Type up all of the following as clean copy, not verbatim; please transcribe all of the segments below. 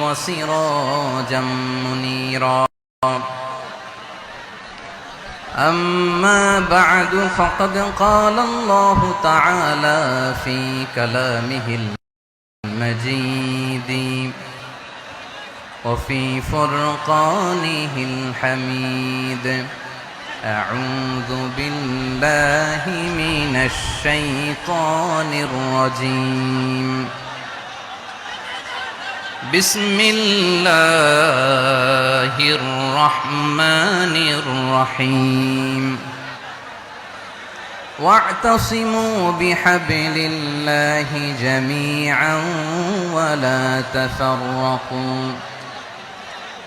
وسراجا منيرا. أما بعد فقد قال الله تعالى في كلامه المجيد وفي فرقانه الحميد. أعوذ بالله من الشيطان الرجيم. بسم الله الرحمن الرحيم. واعتصموا بحبل الله جميعا ولا تفرقوا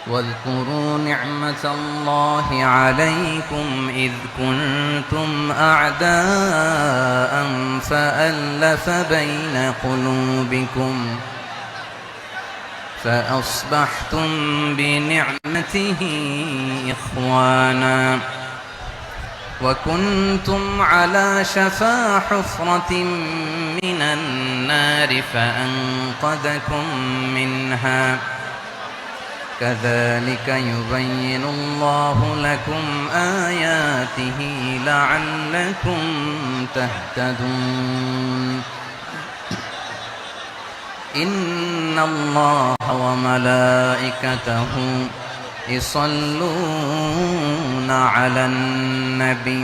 واذكروا نعمة الله عليكم إذ كنتم أعداء فألف بين قلوبكم فأصبحتم بنعمته إخوانا وكنتم على شفا حفرة من النار فأنقذكم منها. كذلك يبين الله لكم آياته لعلكم تهتدون. إن الله وملائكته يصلون على النبي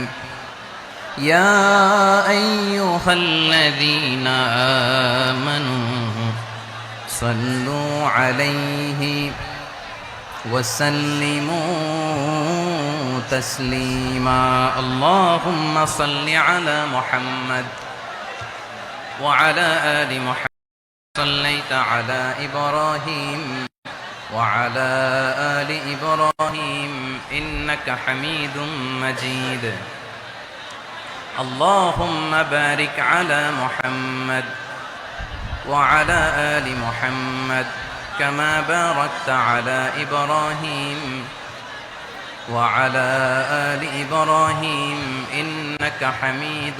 يا أيها الذين آمنوا صلوا عليه وسلموا تسليما. اللهم صل على محمد وعلى آل محمد صليت على إبراهيم وعلى آل إبراهيم إنك حميد مجيد. اللهم بارك على محمد وعلى آل محمد كما باركت على إبراهيم وعلى آل إبراهيم إنك حميد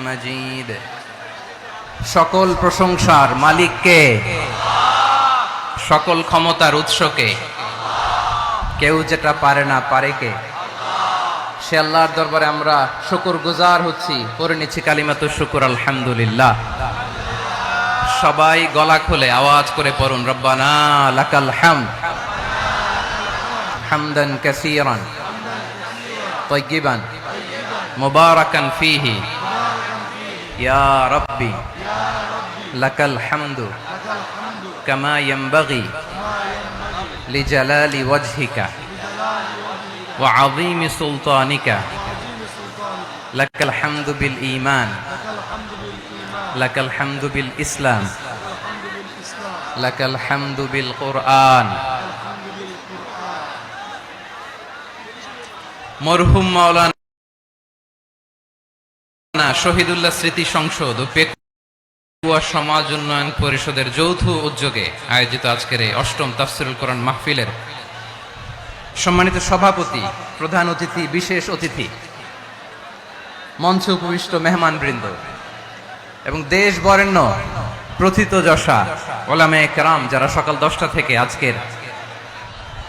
مجيد. সকল প্রশংসার মালিক কে? সকল ক্ষমতার উৎস কে? কেউ যেটা পারে না পারে কে? সে আল্লাহর দরবারে আমরা শুকরগুজার হচ্ছি, পড়ে নিচ্ছি কালিমাতুশ শুকর আলহামদুলিল্লাহ। সবাই গলা খুলে আওয়াজ করে পড়ুন, রব্বানা লাকাল হামদ হামদান কাসীরান তাইয়িবান মুবারাকান ফীহি ইয়া রাব্বি লাকাল হামদু কামা ইয়ানবাগি লিজালালি ওয়াজহিকা ওয়া আযীমি সুলতানিকা। লাকাল হামদু বিল ঈমান লাকাল হামদু বিল ইসলাম লাকাল হামদু বিল কুরআন। মরহুম মাওলানা শহীদুল্লাহ স্মৃতি সংসদ ও পেকুয়া সমাজ উন্নয়ন পরিষদের যৌথ উদ্যোগে আয়োজিত আজকের এই অষ্টম তাফসীরুল কোরআন মাহফিলের সম্মানিত সভাপতি, প্রধান অতিথি, বিশেষ অতিথি, মঞ্চে উপবিষ্ট মেহমানবৃন্দ এবং দেশ বরেণ্য প্রথিতযশা ওলামায়ে কেরাম যারা সকাল 10টা থেকে আজকের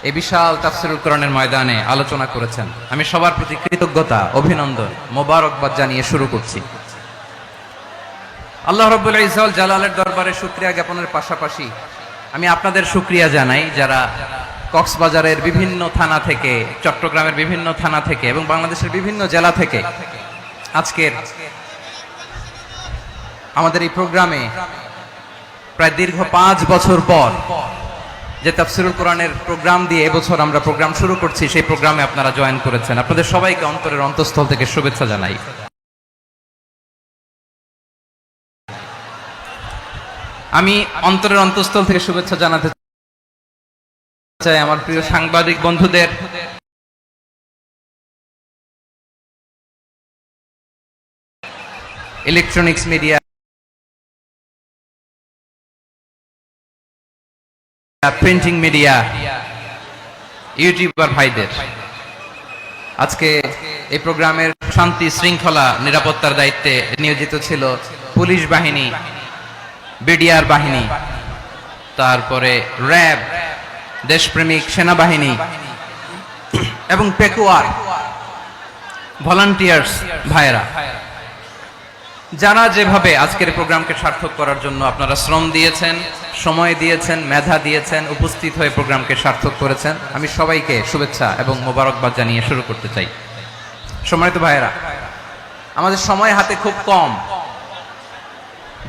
এই বিশাল তাফসীরুল কোরআনের ময়দানে আলোচনা করেছেন, আমি সবার প্রতি কৃতজ্ঞতা, অভিনন্দন, মোবারকবাদ জানিয়ে শুরু করছি। আল্লাহ রাব্বুল ইজ্জত জালালের দরবারে শুকরিয়া জ্ঞাপনের পাশাপাশি আমি আপনাদের শুকরিয়া জানাই যারা কক্সবাজারের বিভিন্ন থানা থেকে, চট্টগ্রামের বিভিন্ন থানা থেকে এবং বাংলাদেশের বিভিন্ন জেলা থেকে আজকের আমাদের এই প্রোগ্রামে প্রায় দীর্ঘ 5 বছর পর যে তাফসীরুল কোরআনের প্রোগ্রাম দিয়ে এবছর আমরা প্রোগ্রাম শুরু করছি, সেই প্রোগ্রামে আপনারা জয়েন করেছেন। আপনাদের সবাইকে অন্তরের অন্তঃস্থল থেকে শুভেচ্ছা জানাই। আমি অন্তরের অন্তঃস্থল থেকে শুভেচ্ছা জানাতে চাই আমার প্রিয় সাংবাদিক বন্ধুদের, electronics media, printing media, YouTuber ভাইদের। আজকে এই প্রোগ্রামের শান্তি শৃঙ্খলা নিরাপত্তার দায়িত্বে নিয়োজিত ছিল পুলিশ বাহিনী, বিডিআর বাহিনী তারপরে র্যাব, দেশপ্রেমিক সেনাবাহিনী এবং পেকুয়ার ভলান্টিয়ার্স ভাইরা, যারা যেভাবে আজকের প্রোগ্রামকে সার্থক করার জন্য আপনারা শ্রম দিয়েছেন, সময় দিয়েছেন, মেধা দিয়েছেন, উপস্থিত হয়ে প্রোগ্রামকে সার্থক করেছেন, আমি সবাইকে শুভেচ্ছা এবং মোবারকবাদ জানিয়ে শুরু করতে চাই। সম্মানিত ভাইরা, আমাদের সময় হাতে খুব কম।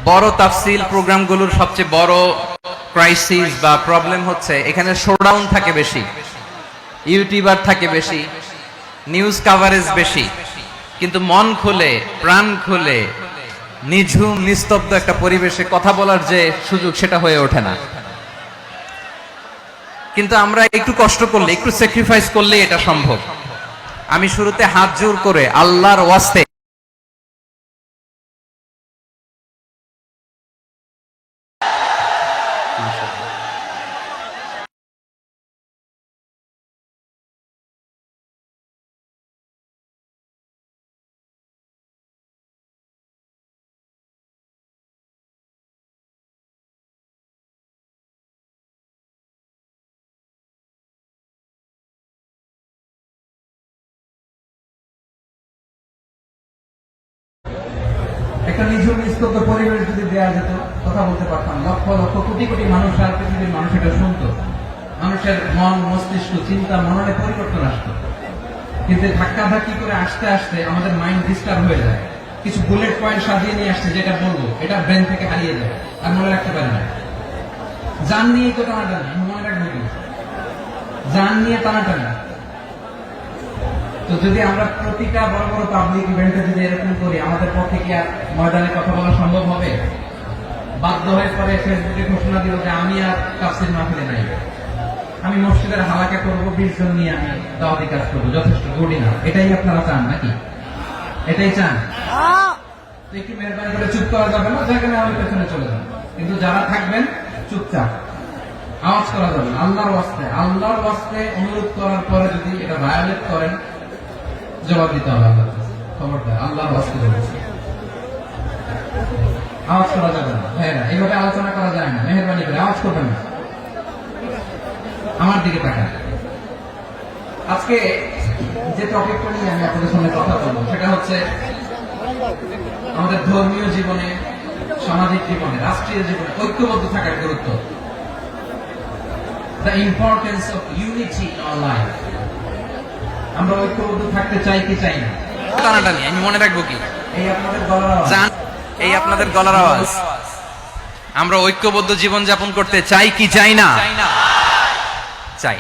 বড় তাফসিল প্রোগ্রামগুলোর সবচেয়ে বড় ক্রাইসিস বা প্রবলেম হচ্ছে এখানে শোডাউন থাকে বেশি, ইউটিউবার থাকে বেশি, নিউজ কাভারেজ বেশি, কিন্তু মন খুলে, প্রাণ খুলে, নিঝুম নিস্তব্ধ একটা পরিবেশে কথা বলার যে সুযোগ, সেটা হয়ে ওঠে না। কিন্তু আমরা একটু কষ্ট করলে, একটু স্যাক্রিফাইস করলে এটা সম্ভব। আমি শুরুতে হাত জোর করে আল্লাহর ওয়াস্তে একটা নিঝুম নিস্তব্ধ পরিবেশ যদি দেওয়া যেত, কথা বলতে পারতাম, লক্ষ লক্ষ কোটি কোটি মানুষ আর পৃথিবীর মানুষ এটা শুনতো, মানুষের মন, মস্তিষ্ক, চিন্তা, মননে পরিবর্তন আসতো। কিন্তু ধাক্কাধাক্কি করে আসতে আসতে আমাদের মাইন্ড ডিস্টার্ব হয়ে যায়। কিছু বুলেট পয়েন্ট সাজিয়ে নিয়ে আসছে, যেটা বলবো এটা ব্রেন থেকে হারিয়ে যায়, আর মনে রাখতে পারে না। জান নিয়েই তো টানাটানি, মনে রাখবো কি? জান নিয়ে টানাটানি। তো যদি আমরা প্রতিটা বড় বড় পাবলিক ইভেন্টে যদি এরকম করি, আমাদের পক্ষে কি আর ময়দানে কথা বলা সম্ভব হবে? বাধ্য হয়ে পরে ফেসবুকে ঘোষণা দিল যে আমি আর তাফসীর মাহফিলে নাই, আমি মসজিদের হালাকা করবো, 20 জন নিয়ে আমি দাওয়াতি কাজ করবো, যথেষ্ট গুড না? এটাই আপনারা চান নাকি? এটাই চান? একটু মেহরবানি করে চুপ করা যাবে না, যেখানে আমি পেছনে চলে যাবো, কিন্তু যারা থাকবেন চুপচাপ, আওয়াজ করা যাবে না। আল্লাহর ওয়াস্তে, আল্লাহর ওয়াস্তে অনুরোধ করার পরে যদি এটা ভায়োলেট করেন, জবাব দিতে হবে আল্লাহর কাছে। খবরদার, আল্লাহর ওয়াস্তে বলেছি, আওয়াজ করা যাবে না। ভাইরা, এইভাবে আলোচনা করা যায় না, মেহরবানি করে আওয়াজ করবেন না। আমার দিকে তাকান। আজকে যে টপিকটা নিয়ে আমি আপনাদের সামনে কথা বলবো, সেটা হচ্ছে আমাদের ধর্মীয় জীবনে, সামাজিক জীবনে, রাষ্ট্রীয় জীবনে ঐক্যবদ্ধ থাকার গুরুত্ব। The importance of unity in our life. আমরা ঐক্যবদ্ধ থাকতে চাই কি চাই না? টানাটানি, আমি মনে রাখবো কি? এই আপনাদের গলার আওয়াজ, এই আপনাদের গলার আওয়াজ। আমরা ঐক্যবদ্ধ জীবন যাপন করতে চাই কি চাই না? চাই।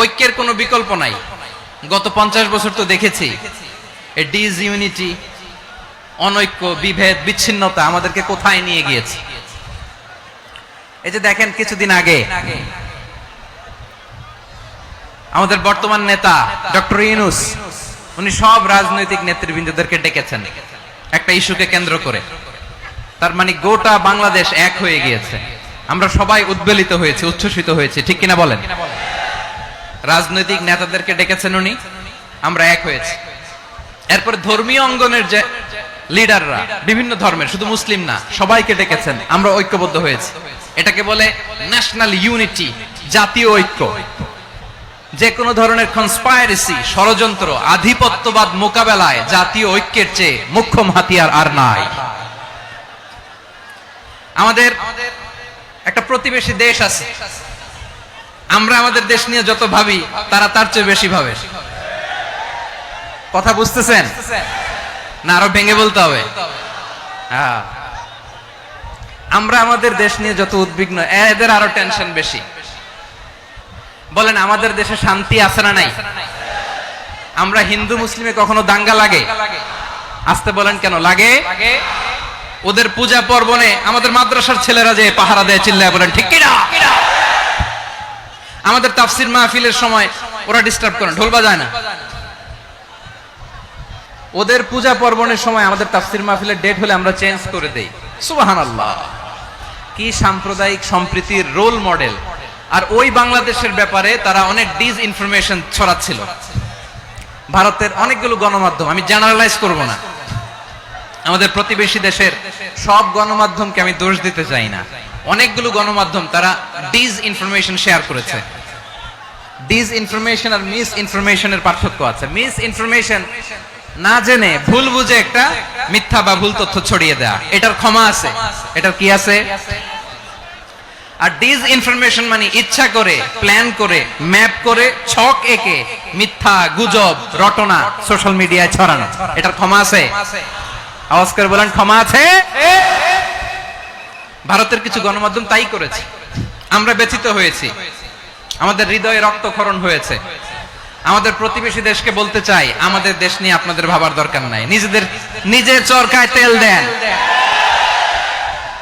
ঐক্যের কোনো বিকল্প নাই। গত 50 বছর তো দেখেছি এই ডিসইউনিটি, অনৈক্য, বিভেদ, বিচ্ছিন্নতা আমাদেরকে কোথায় নিয়ে গিয়েছে। এই যে দেখেন, কিছুদিন আগে আমাদের বর্তমান নেতা ডক্টর ইউনূস, উনি সব রাজনৈতিক নেতৃবৃন্দদেরকে ডেকেছেন একটা ইস্যুকে কেন্দ্র করে। তার মানে গোটা বাংলাদেশ এক হয়ে গিয়েছে। আমরা সবাই উদ্বেলিত হয়েছি, উচ্ছ্বসিত হয়েছি, ঠিক কিনা বলেন? রাজনৈতিক নেতাদেরকে ডেকেছেন উনি, আমরা এক হয়েছি। এরপর ধর্মীয় অঙ্গনের যে লিডাররা, বিভিন্ন ধর্মের, শুধু মুসলিম না, সবাইকে ডেকেছেন, আমরা ঐক্যবদ্ধ হয়েছি। এটাকে বলে ন্যাশনাল ইউনিটি, জাতীয় ঐক্য। যে কোনো ধরনের কনস্পাইরেসি, ষড়যন্ত্র, আধিপত্যবাদ মোকাবেলায় জাতীয় ঐক্যের চেয়ে মুখ্য হাতিয়ার আর নাই। আমাদের একটা প্রতিবেশী দেশ আছে, আমরা আমাদের দেশ নিয়ে যত ভাবি, তারা তার চেয়ে বেশি ভাবে। কথা বুঝতেছেন না? আরো ভেঙে বলতে হবে। হ্যাঁ, আমরা আমাদের দেশ নিয়ে যত উদ্বিগ্ন, এদের আরো টেনশন বেশি। বলেন, আমাদের দেশে শান্তি আছে না নাই? আমরা হিন্দু মুসলিমে কখনো দাঙ্গা লাগে? আসতে বলেন, কেন লাগে? ওদের পূজা পার্বণে আমাদের মাদ্রাসার ছেলেরা যে পাহারা দেয়, চিল্লায় বলেন ঠিক কিনা? আমাদের তাফসীর মাহফিলের সময় ওরা ডিস্টার্ব করে, ঢোল বাজায় না। ওদের পূজা পার্বণের সময় আমাদের তাফসীর মাহফিলের ডেট হলে আমরা চেঞ্জ করে দেই। সুবহানাল্লাহ, কি সাম্প্রদায়িক সম্প্রীতির রোল মডেল। আর ওই বাংলাদেশের ব্যাপারে তারা অনেক ডিসইনফরমেশন ছড়াচ্ছিল। ভারতের অনেকগুলো গণমাধ্যম, আমি জেনারেলাইজ করব না, আমাদের প্রতিবেশী দেশের সব গণমাধ্যমকে আমি দোষ দিতে চাই না, অনেকগুলো গণমাধ্যম তারা ডিস ইনফরমেশন শেয়ার করেছে। ডিস ইনফরমেশন আর মিস ইনফরমেশনের পার্থক্য আছে। মিস ইনফরমেশন না জেনে ভুল বুঝে একটা মিথ্যা বা ভুল তথ্য ছড়িয়ে দেয়া, এটার ক্ষমা আছে। এটার কি আছে? আর ডিস ইনফরমেশন মানে ইচ্ছা করে, প্ল্যান করে, ম্যাপ করে, ছক এঁকে মিথ্যা, গুজব, রটনা সোশ্যাল মিডিয়ায় ছড়ানো, এটার ক্ষমা আছে? আওয়াজ করে বলেন, ক্ষমা আছে? ভারতের কিছু গণমাধ্যম তাই করেছে। আমরা ব্যথিত হয়েছি, আমাদের হৃদয়ে রক্তক্ষরণ হয়েছে। আমাদের প্রতিবেশী দেশকে বলতে চাই, আমাদের দেশ নিয়ে আপনাদের ভাবার দরকার নাই। নিজের চরকায় তেল দেন,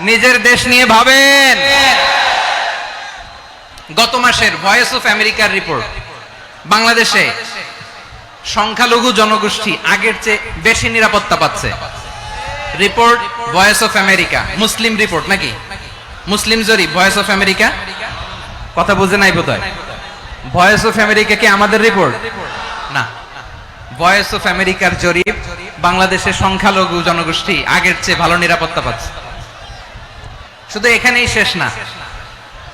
নিজের দেশ নিয়ে ভাবেন। গত মাসের ভয়েস অফ আমেরিকার রিপোর্ট, বাংলাদেশে সংখ্যালঘু জনগোষ্ঠী আগের চেয়ে বেশি নিরাপত্তা পাচ্ছে। Report voice of America, Muslim report নাকি? মুসলিম জরিপ, ভয়েস অফ আমেরিকা। কথা বুঝে নাই বোধহয়। ভয়েস অফ আমেরিকা কি আমাদের রিপোর্ট? না, ভয়েস অফ আমেরিকার জরিপ, বাংলাদেশের সংখ্যালঘু জনগোষ্ঠী আগের চেয়ে ভালো নিরাপত্তা পাচ্ছে। শুধু এখানেই শেষ না,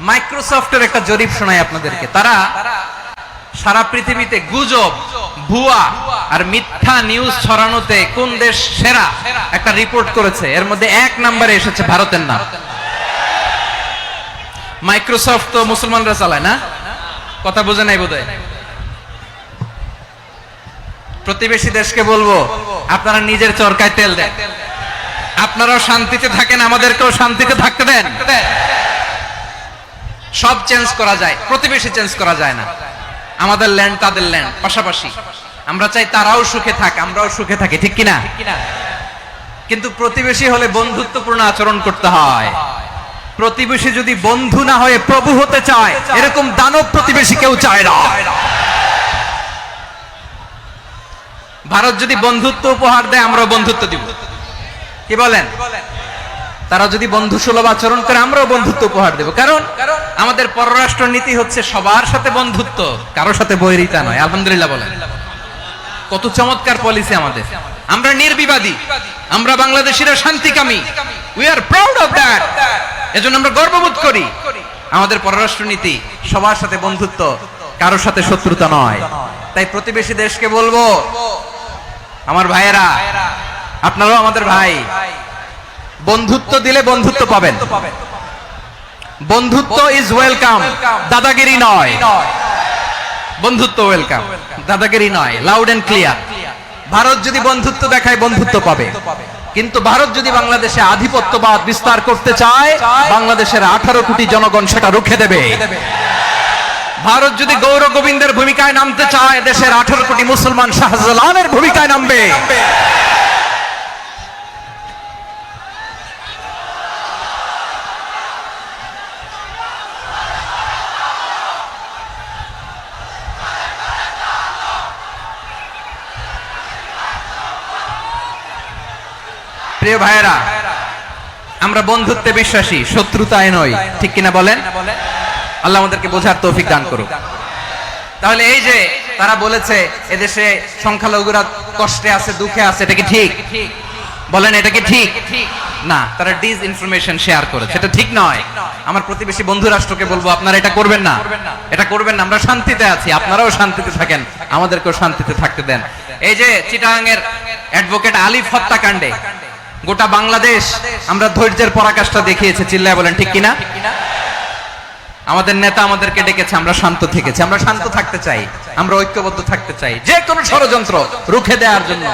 মাইক্রোসফটের একটা জরিপ শোনাই আপনাদেরকে। তারা সারা পৃথিবীতে গুজব, ভুয়া আর মিথ্যা নিউজ ছড়ানোতে কোন দেশ সেরা একটা রিপোর্ট করেছে। এর মধ্যে 1 নম্বরে এসেছে ভারতের নাম। মাইক্রোসফট তো মুসলমানরা চালায় না? কথা বুঝে নাই বোধহয়। প্রতিবেশী দেশকে বলবো, আপনারা নিজের চরকায় তেল দেন, আপনারাও শান্তিতে থাকেন, আমাদেরকেও শান্তিতে থাকতে দেন। সব চেঞ্জ করা যায়, প্রতিবেশী চেঞ্জ করা যায় না। আমাদের ল্যান্ড তাদের ল্যান্ড, পাশাপাশি। আমরা চাই তারাও সুখে থাক, আমরাও সুখে থাকি, ঠিক কিনা? কিন্তু প্রতিবেশী হলে বন্ধুত্বপূর্ণ আচরণ করতে হয়। প্রতিবেশী যদি বন্ধু না হয়ে প্রভু হতে চায়, এরকম দানব প্রতিবেশী কেউ চায় না। ভারত যদি বন্ধুত্ব উপহার দেয়, আমরাও বন্ধুত্ব দিব। কি বলেন? তারা যদি বন্ধু সুলভ আচরণ করে, আমরাও বন্ধুত্ব উপহার দেব। কারণ আমাদের পররাষ্ট্র নীতি হচ্ছে সবার সাথে বন্ধুত্ব, কারোর সাথে বৈরিতা নয়। আলহামদুলিল্লাহ বলেন, কত চমৎকার পলিসি আমাদের। আমরা নির্বিবাদী, আমরা বাংলাদেশিরা শান্তিকামী। We are proud of that. এজন্য আমরা গর্ববোধ করি। আমাদের পররাষ্ট্র নীতি সবার সাথে বন্ধুত্ব, কারোর সাথে শত্রুতা নয়। তাই প্রতিবেশী দেশকে বলবো, আমার ভাইয়েরা, আপনারাও আমাদের ভাই। বন্ধুত্ব দিলে বন্ধুত্ব পাবেন। বন্ধুত্ব ইজ ওয়েলকাম, দাদাগিরি নয়। বন্ধুত্ব ওয়েলকাম, দাদাগিরি নয়। Loud and clear. ভারত যদি বন্ধুত্ব দেখায়, বন্ধুত্ব পাবে। কিন্তু ভারত যদি বাংলাদেশে আধিপত্যবাদ বিস্তার করতে চায়, বাংলাদেশের 18 কোটি জনগণ সেটা রুখে দেবে। ভারত যদি গৌর গোবিন্দের ভূমিকায় নামতে চায়, দেশের 18 কোটি মুসলমান শাহজালালের ভূমিকায় নামবে। প্রিয় ভাইয়েরা, আমরা বন্ধুত্বে বিশ্বাসী, শত্রুতায় নয়, ঠিক কিনা বলেন? আল্লাহ আমাদেরকে বোঝার তৌফিক দান করুক। তাহলে এই যে তারা বলেছে এদেশে সংখ্যালঘুরা কষ্টে আছে, দুঃখে আছে, এটা কি ঠিক? বলেন, এটা কি ঠিক? না, তারা ডিস ইনফরমেশন শেয়ার করেছে, এটা ঠিক নয়। আমার প্রতিবেশী বন্ধু রাষ্ট্রকে বলবো, আপনারা এটা করবেন না, এটা করবেন না। আমরা শান্তিতে আছি, আপনারাও শান্তিতে থাকেন, আমাদেরকেও শান্তিতে থাকতে দেন। এই যে চিটাগাংয়ের অ্যাডভোকেট আলিফ হত্যাকাণ্ডে গোটা বাংলাদেশ আমরা ধৈর্যের পরাকাষ্ঠা দেখিয়েছে। চিল্লায় বলেন, ঠিক কিনা? আমাদের নেতা আমাদেরকে ডেকেছে, আমরা শান্ত থেকেছি। আমরা শান্ত থাকতে চাই, আমরা ঐক্যবদ্ধ থাকতে চাই। যে কোনো ষড়যন্ত্র রুখে দেওয়ার জন্য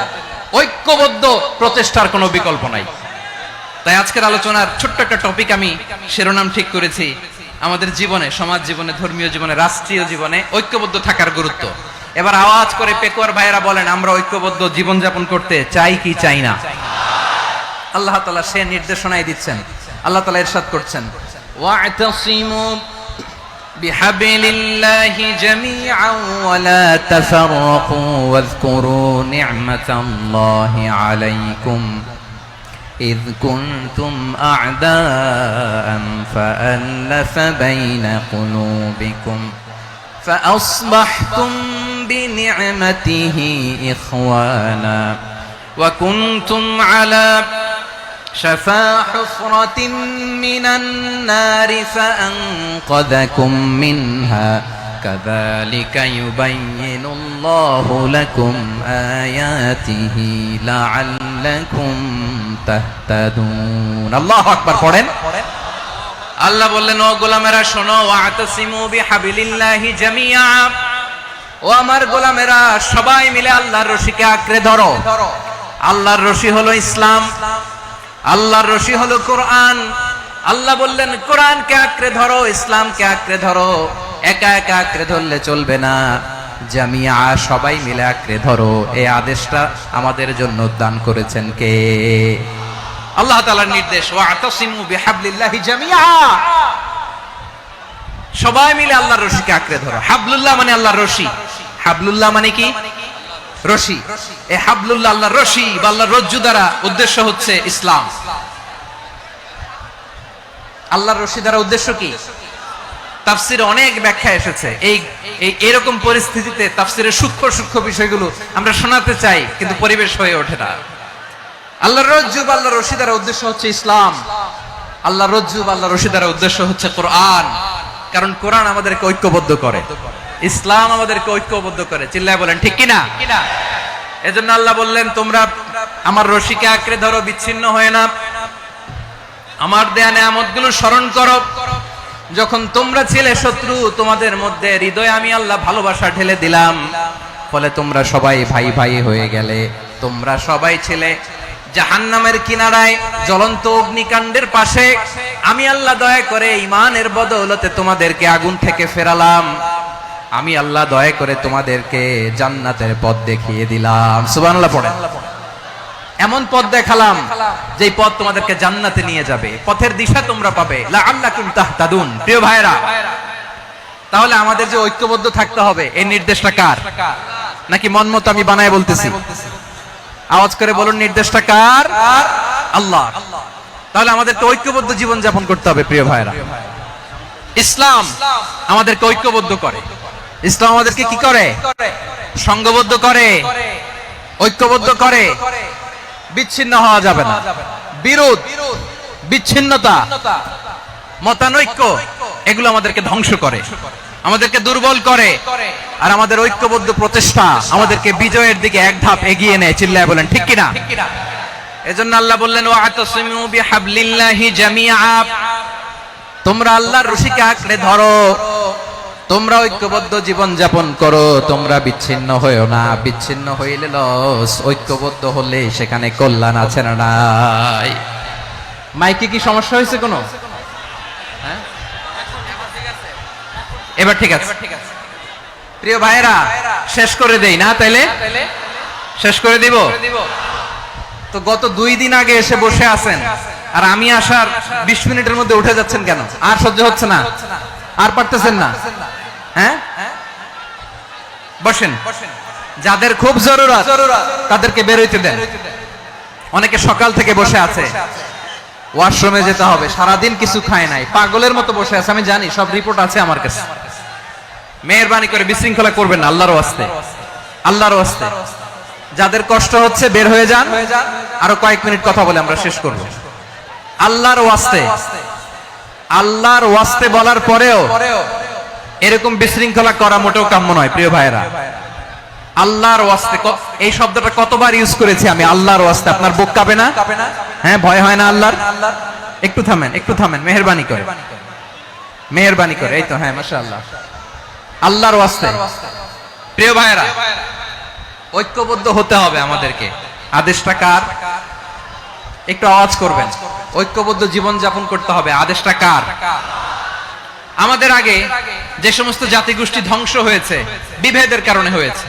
ঐক্যবদ্ধ প্রচেষ্টার কোনো বিকল্প নাই। তাই আজকের আলোচনার ছোট্ট একটা টপিক আমি শিরোনাম ঠিক করেছি, আমাদের জীবনে, সমাজ জীবনে, ধর্মীয় জীবনে, রাষ্ট্রীয় জীবনে ঐক্যবদ্ধ থাকার গুরুত্ব। এবার আওয়াজ করে পেকুয়ার ভাইয়েরা বলেন, আমরা ঐক্যবদ্ধ জীবনযাপন করতে চাই কি চাই না? আল্লাহ তাআলা সে নির্দেশনাই দিচ্ছেন। আল্লাহ তাআলা ইরশাদ করছেন, ওয়া'তাসিমু বিহাবলিল্লাহি জামিআন ওয়া লা তাফাররাকু ওয়াযকুরু নি'মাতাল্লাহি আলাইকুম إذ كنتم أعداء فألف بين قلوبكم فأصبحتم بنعمته إخوانا وكنتم على شفا حفرة من النار فأنقذكم منها كذلك يبين الله لكم آياته لعلكم تهتدون الله أكبر পড়েন আল্লাহ বললেন ও গোলামেরা শোনো ওয়াতাসিমু বিহাবিলিল্লাহি জামিআ ও আমার গোলামেরা সবাই মিলে আল্লাহর রশিকে আঁকড়ে ধরো আল্লাহর রশি হলো ইসলাম আল্লাহর রশি হলো কোরআন আল্লাহ বললেন কোরআনকে আঁকড়ে ধরো ইসলামকে আঁকড়ে ধরো একা একা আঁকড়ে ধরলে চলবে না জামিয়া সবাই মিলে আঁকড়ে ধরো এই আদেশটা আমাদের জন্য দান করেছেন কে আল্লাহ তাআলার নির্দেশ ওয়াতাসিমু বিহাবলিল্লাহি জামিআ সবাই মিলে আল্লাহর রশিকে আঁকড়ে ধরো হাবলুল্লাহ মানে আল্লাহর রশি হাবলুল্লাহ মানে কি রশি এই হাবলুল্লাহ আল্লাহর রশি বা আল্লাহর রজ্জু দ্বারা উদ্দেশ্য হচ্ছে ইসলাম আল্লাহর রশি দ্বারা উদ্দেশ্য কি তাফসিরে অনেক ব্যাখ্যা এসেছে এই এরকম পরিস্থিতিতে তাফসিরের সূক্ষ্ম সূক্ষ্ম বিষয়গুলো আমরা শোনাতে চাই কিন্তু পরিবেশ হয়ে ওঠে না আল্লাহর রজ্জু বা আল্লাহর রশি দ্বারা উদ্দেশ্য হচ্ছে ইসলাম আল্লাহর রজ্জু বা আল্লাহর রশি দ্বারা উদ্দেশ্য হচ্ছে কোরআন কারণ কোরআন আমাদেরকে ঐক্যবদ্ধ করে ইসলাম আমাদেরকে ঐক্যবদ্ধ করে চিল্লায় বলেন ঠিক কিনা এজন্য আল্লাহ বললেন তোমরা আমার রশিকে আঁকড়ে ধরো বিচ্ছিন্ন হয়ে না আমার দেয়া নেয়ামতগুলো স্মরণ করো যখন তোমরা ছিলে শত্রু তোমাদের মধ্যে হৃদয়ে আমি আল্লাহ ভালোবাসা ঢেলে দিলাম ফলে তোমরা সবাই ভাই ভাই হয়ে গেলে তোমরা সবাই ছিলে জাহান্নামের কিনারায় জ্বলন্ত অগ্নিকাণ্ডের পাশে আমি আল্লাহ দয়া করে ঈমানের বদৌলতে তোমাদেরকে আগুন থেকে ফেরালাম আমি আল্লাহ দয়া করে তোমাদেরকে জান্নাতের পথ দেখিয়ে দিলাম সুবহানাল্লাহ পড়েন এমন পথ দেখালাম যেই পথ তোমাদেরকে জান্নাতে নিয়ে যাবে পথের দিশা তোমরা পাবে লাআল্লাকুম তাহতাদুন প্রিয় ভাইরা তাহলে আমাদের যে ঐক্যবদ্ধ থাকতে হবে এই নির্দেশটা কার নাকি মন মতো আমি বানায় বলতেছি আওয়াজ করে বলুন নির্দেশটা কার আল্লাহ তাহলে আমাদেরকে ঐক্যবদ্ধ জীবন যাপন করতে হবে প্রিয় ভাইরা ইসলাম আমাদেরকে ঐক্যবদ্ধ করে ইসলাম আমাদেরকে কি করে সংঘবদ্ধ করে ঐক্যবদ্ধ করে বিচ্ছিন্ন হওয়া যাবে না বিরোধ বিচ্ছিন্নতা মতানৈক্য এগুলো আমাদেরকে ধ্বংস করে আমাদেরকে দুর্বল করে আর আমাদের ঐক্যবদ্ধ প্রচেষ্টা আমাদেরকে বিজয়ের দিকে এক ধাপ এগিয়ে নেয় চিল্লায় বলেন ঠিক কিনা এজন্য আল্লাহ বললেন ওয়াতাসিমু বিহাবলিল্লাহি জামিআ তোমরা আল্লাহর রশিকে আঁকড়ে ধরো তোমরা ঐক্যবদ্ধ জীবন যাপন করো তোমরা বিচ্ছিন্ন হইও না বিচ্ছিন্ন হইলে লস ঐক্যবদ্ধ হলে সেখানে কল্যাণ আছে না নাই মাইকে কি সমস্যা হয়েছে কোনো হ্যাঁ এবার ঠিক আছে প্রিয় ভাইরা শেষ করে দেই না তাইলে শেষ করে দিব তো গত 2 দিন আগে এসে বসে আছেন আর আমি আসার 20 মিনিটের মধ্যে উঠে যাচ্ছেন কেন আর সহ্য হচ্ছে না আর পারতেছেন না হ্যাঁ বসেন যাদের খুব জরুরত তাদেরকে বের হইতে দেন অনেকে সকাল থেকে বসে আছে ওয়াশরুমে যেতে হবে সারাদিন কিছু খায় নাই পাগলের মতো বসে আছে আমি জানি সব রিপোর্ট আছে আমার কাছে মেহেরবানি করে বিশৃঙ্খলা করবেন না আল্লাহর ওয়াস্তে আল্লাহর ওয়াস্তে যাদের কষ্ট হচ্ছে বের হয়ে যান আরো কয়েক মিনিট কথা বলে আমরা শেষ করব আল্লাহর ওয়াস্তে বলার পরেও এরকম বিশৃঙ্খলা করা মোটেও কাম্য নয় প্রিয় ভাইরা আল্লাহর ওয়াস্তে এই শব্দটা কতবার ইউজ করেছি আমি আল্লাহর ওয়াস্তে আপনার বুক কাঁপে না হ্যাঁ ভয় হয় না আল্লাহর একটু থামেন মেহেরবানি করে এই তো হ্যাঁ মাশাআল্লাহ আল্লাহর ওয়াস্তে প্রিয় ভাইরা ঐক্যবদ্ধ হতে হবে আমাদেরকে আদেশটা কার একটু আওয়াজ করবেন ঐক্যবদ্ধ জীবন যাপন করতে হবে আদেশটা কার আমাদের আগে যে সমস্ত জাতিগোষ্ঠী ধ্বংস হয়েছে বিভেদের কারণে হয়েছে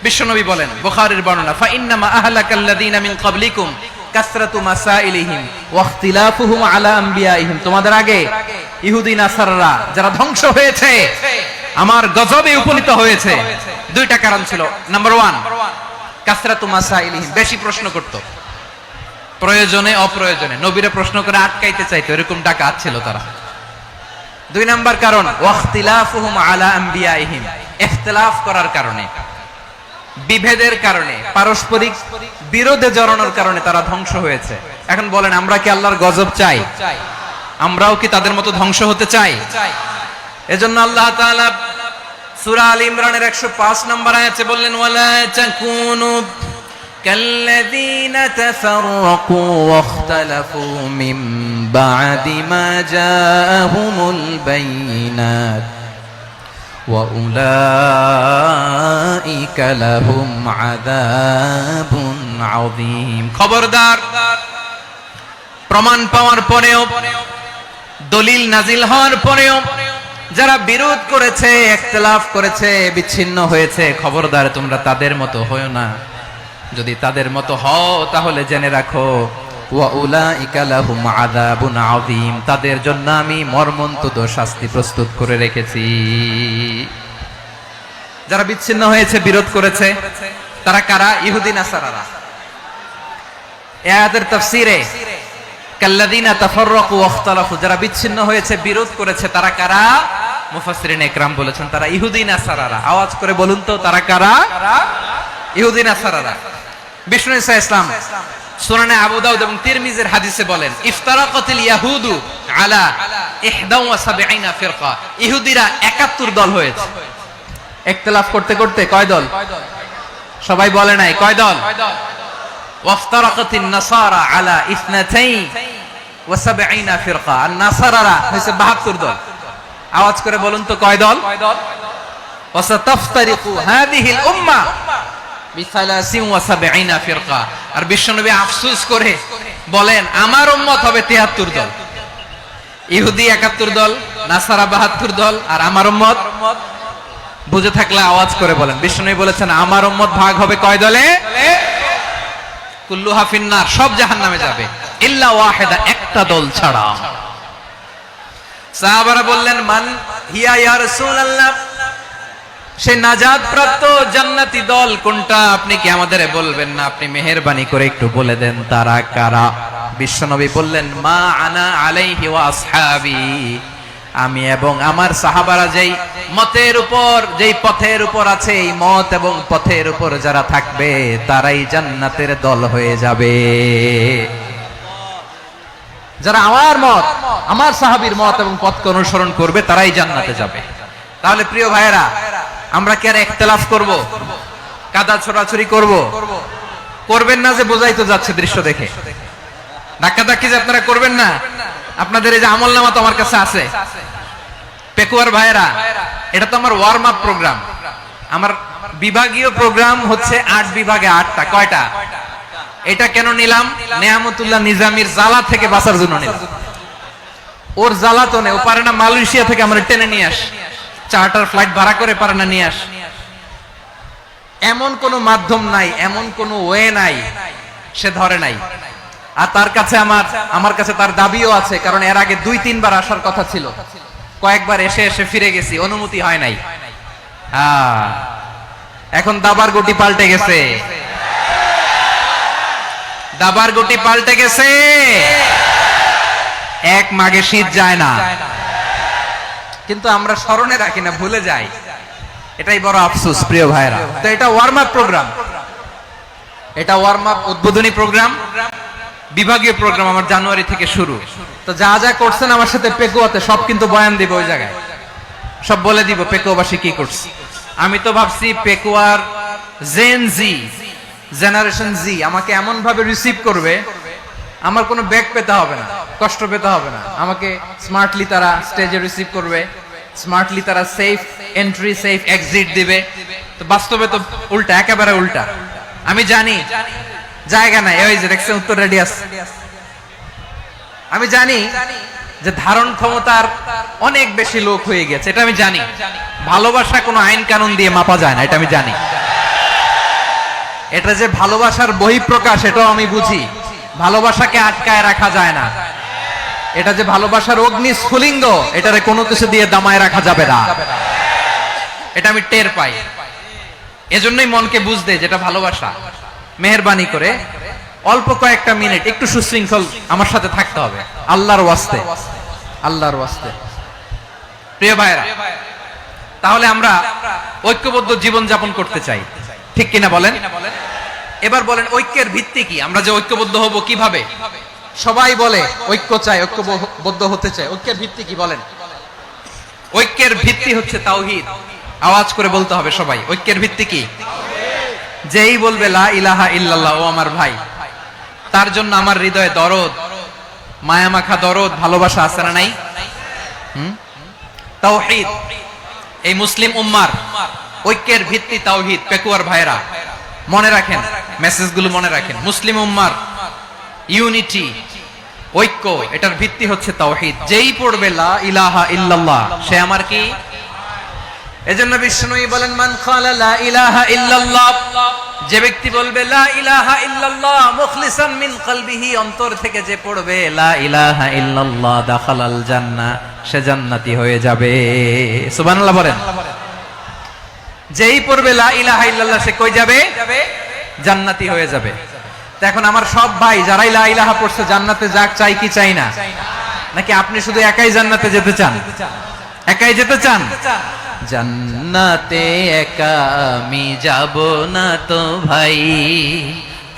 বিশ্বনবী বলেন বুখারীর বর্ণনা ফা ইন্নামা আহলাকাল্লাযীনা মিন ক্বাবলিকুম কাসরাতু মাসাইলিহিম ওয়া ইখতিলাফুহুম আলা আমবিয়াইহিম তোমাদের আগে ইহুদি নাসাররা যারা ধ্বংস হয়েছে আমার গজবে উপনীত হয়েছে দুইটা কারণ ছিল নাম্বার 1 কাসরাতু মাসাইলিহিম বেশি প্রশ্ন করত প্রয়োজনে অপ্রয়োজনে নবীরা প্রশ্ন করে আটকাইতে চাইতো এরকম ডাকাত ছিল তারা 2 নাম্বার কারণ ওয়াখতিলাফুহুম আলা আমবিয়াইহিম ইখতিলাফ করার কারণে বিভেদের কারণে পারস্পরিক বিরোধে জড়ানোর কারণে তারা ধ্বংস হয়েছে। এখন বলেন, আমরা কি আল্লাহর গজব চাই? আমরাও কি তাদের মতো ধ্বংস হতে চাই? এজন্য আল্লাহ তাআলা সূরা আল ইমরানের 105 নম্বর আয়াতে বললেন, ওয়ালা তাকুনু কাল্লাযীনা তাফাররাকু ওয়াখতালাফু মিন বা'দি মা জাআহুমুল বাইয়িনাত ওয়া উলাইকা লাহুম আযাবুন আযীম। খবরদার, প্রমাণ পাওয়ার পরেও, দলিল নাজিল হওয়ার পরেও যারা বিরোধ করেছে, ইখতিলাফ করেছে, বিচ্ছিন্ন হয়েছে, খবরদার তোমরা তাদের মতো হয়ো না। যদি তাদের মতো হও তাহলে জেনে রাখো, ওয়া উলাইকা লাহুম আযাবুন আযীম, তাদের জন্য আমি মর্মন্তুদ শাস্তি প্রস্তুত করে রেখেছি। যারা বিচ্ছিন্ন হয়েছে, বিরোধ করেছে, তারা কারা? ইহুদি নাসারারা। এই আয়াতের তাফসীরে কাল্লাযীনা তাফাররাকু ওয়াখতালাফু, যারা বিচ্ছিন্ন হয়েছে, বিরোধ করেছে, তারা কারা? মুফাসসিরিন ইকরাম বলেছেন তারা ইহুদি নাসারারা। আওয়াজ করে বলুন তো, তারা কারা? ইহুদি নাসারারা। বিষ্ণু ঈসা ইসলাম সুনানে আবু দাউদ এবং তিরমিজির হাদিসে বলেন, ইফতারাকাতিল ইয়াহুদু আলা 71 ফিরকা, ইহুদিরা 71 দল হয়েছে। ইখতিলাফ করতে করতে কয় দল? সবাই বলে নাই, কয় দল? ওয়াফতারাকাতিন নাসারা আলা 72 ফিরকা, আর নাসারারা হইছে 72 দল। আওয়াজ করে বলুন তো, কয় দল? ওয়াসাতাফতারিকু হাদিহিল উম্মাহ বি73 ফিরকা। আর বিশ্বনবী আফসোস করে বলেন, আমার উম্মত হবে 73 দল। ইহুদি 71 দল, নাসারা 72 দল, আর আমার উম্মত, বুঝে থাকলে আওয়াজ করে বলেন। বিশ্বনবী বলেছেন, আমার উম্মত ভাগ হবে কয় দলে? কুল্লুহা ফিন্নার, সব জাহান্নামে যাবে, ইল্লা ওয়াহিদা, একটা দল ছাড়া। সাহাবারা বললেন, মান হিয়া ইয়া রাসূলুল্লাহ, সে নাজাত প্রাপ্ত জান্নাতি দল কোনটা? আপনি কি আমাদের বলবেন না? আপনি মেহেরবানি করে একটু বলে দেন তারা কারা। বিশ্বনবী বললেন, মা আনা আলাইহি ওয়া আসহাবি, আমি এবং আমার সাহাবারা যেই মতের উপর, যেই পথের উপর আছে, এই মত এবং পথের উপর যারা থাকবে তারাই জান্নাতের দল হয়ে যাবে। যারা আমার মত, আমার সাহাবীর মত এবং পথকে অনুসরণ করবে তারাই জান্নাতে যাবে। তাহলে প্রিয় ভাইয়েরা, আমরা কি আর ইখতিলাফ করব? কাদা ছোড়াছুরি করব? করবেন না যে বোঝাই তো যাচ্ছে দৃশ্য দেখে। ধাক্কাধাক্কি যে আপনারা করবেন না। আপনাদের এই যে আমলনামা তো আমার কাছে আছে। পেকুয়ার ভাইয়েরা, এটা তো আমার ওয়ার্ম আপ প্রোগ্রাম। আমার বিভাগীয় প্রোগ্রাম হচ্ছে 8 বিভাগে 8টা। কয়টা? এটা কেন নিলাম? নেয়ামতুল্লাহ নিজামীর জ্বালা থেকে বাঁচার জন্য নিলাম। ওর জ্বালাতনে ও পারে না মালয়েশিয়া থেকে আমরা টেনে নিয়ে আস, চার্টার ফ্লাইট ভাড়া করে পারে না নিয়ে আস। এমন কোন মাধ্যম নাই, এমন কোন ওয়ে নাই, সে ধরে নাই। আর তার কাছে আমার কাছে তার দাবিও আছে, কারণ এর আগে 2-3 বার আসার কথা ছিল। কয়েকবার এসে এসে ফিরে গেছি, অনুমতি হয় নাই। এখন দাবার গুটি পাল্টে গেছে, দাবার গুটি পাল্টে গেছে। এক মাঘে শীত যায় না, কিন্তু আমরা স্মরণে রাখি না, ভুলে যাই। এটাই বড় আফসোস প্রিয় ভাইরা। তো এটা ওয়ার্ম আপ প্রোগ্রাম, এটা ওয়ার্ম আপ উদ্বোধনী প্রোগ্রাম, বিভাগীয় প্রোগ্রাম আমার জানুয়ারি থেকে শুরু। তো যা যা করছেন আমার সাথে পেকুয়াতে সব কিন্তু বয়ান দিব, ওই জায়গায় সব বলে দিব পেকুয়াবাসী কি করছে। আমি তো ভাবছি পেকুয়ার জেন জি, জেনারেশন জি আমাকে এমন ভাবে রিসিভ করবে, আমার কোনো ব্যাক পেতে হবে না, কষ্ট পেতে হবে না। আমাকে স্মার্টলি তারা স্টেজে রিসিভ করবে, স্মার্টলি তারা সেফ এন্ট্রি, সেফ এক্সিট দিবে। তো বাস্তবে তো উল্টা, একেবারে উল্টা। আমি জানি জায়গা নাই, ওই যে দেখছেন উত্তর রেডিয়াস। আমি জানি যে ধারণ ক্ষমতার অনেক বেশি লোক হয়ে গেছে, এটা আমি জানি। ভালোবাসা কোনো আইন কানুন দিয়ে মাপা যায় না, এটা আমি জানি। এটা যে ভালোবাসার বহিঃপ্রকাশ, এটাও আমি বুঝি। ভালোবাসাকে আটকায় রাখা যায় না। এটা যে ভালোবাসার অগ্নি স্ফুলিঙ্গ, এটারে কোনো কিছু দিয়ে দামায় রাখা যাবে না, এটা আমি টের পাই। এজন্যই মনকে বুঝতে যেটা ভালোবাসা। মেহেরবানি করে অল্প কয়েকটা মিনিট একটু সুশৃঙ্খল আমার সাথে থাকতে হবে, আল্লাহর ওয়াস্তে, আল্লাহর ওয়াস্তে। প্রিয় ভাইরা, তাহলে আমরা ঐক্যবদ্ধ জীবন যাপন করতে চাই, ঠিক কিনা বলেন? এবার বলেন ঐক্যের ভিত্তি কি? আমরা যে ঐক্যবদ্ধ হব কিভাবে? সবাই বলে ঐক্য চাই, ঐক্যবদ্ধ হতে চায়। ঐক্যের ভিত্তি কি বলেন? ঐক্যের ভিত্তি হচ্ছে তাওহীদ। আওয়াজ করে বলতে হবে সবাই, ঐক্যের ভিত্তি কি? যেই বলবে লা ইলাহা ইল্লাল্লাহ, ও আমার ভাই, তার জন্য আমার হৃদয়ে দরদ, মায়ামাখা দরদ, ভালোবাসা আছে না নাই? তাওহীদ। এই মুসলিম উম্মার ঐক্যের ভিত্তি তাওহীদ। পেকুয়ার ভাইরা মনে রাখেন, মেসেজগুলো মনে রাখেন। মুসলিম উম্মার ইউনিটি, ঐক্য, এটার ভিত্তি হচ্ছে তাওহীদ। যেই পড়বে লা ইলাহা ইল্লাল্লাহ, সে আমার কি? এজন্য বিষ্ণুই বলেন, মান ক্বালা লা ইলাহা ইল্লাল্লাহ, যে ব্যক্তি বলবে লা ইলাহা ইল্লাল্লাহ মুখলিসান মিন কলবিহি, অন্তর থেকে যে পড়বে লা ইলাহা ইল্লাল্লাহ, দাখালাল জান্নাহ, সে জান্নাতি হয়ে যাবে। সুবহানাল্লাহ বলেন। যেই পড়বে লা ইলাহা ইল্লাল্লাহ, সে কই যাবে? জান্নাতি হয়ে যাবে। তো এখন আমার সব ভাই যারাই লা ইলাহা পড়ছে জান্নাতে যাক, চাই কি চাই না? নাকি আপনি শুধু একাই জান্নাতে যেতে চান? একাই যেতে চান? জান্নাতে একা আমি যাব না তো ভাই,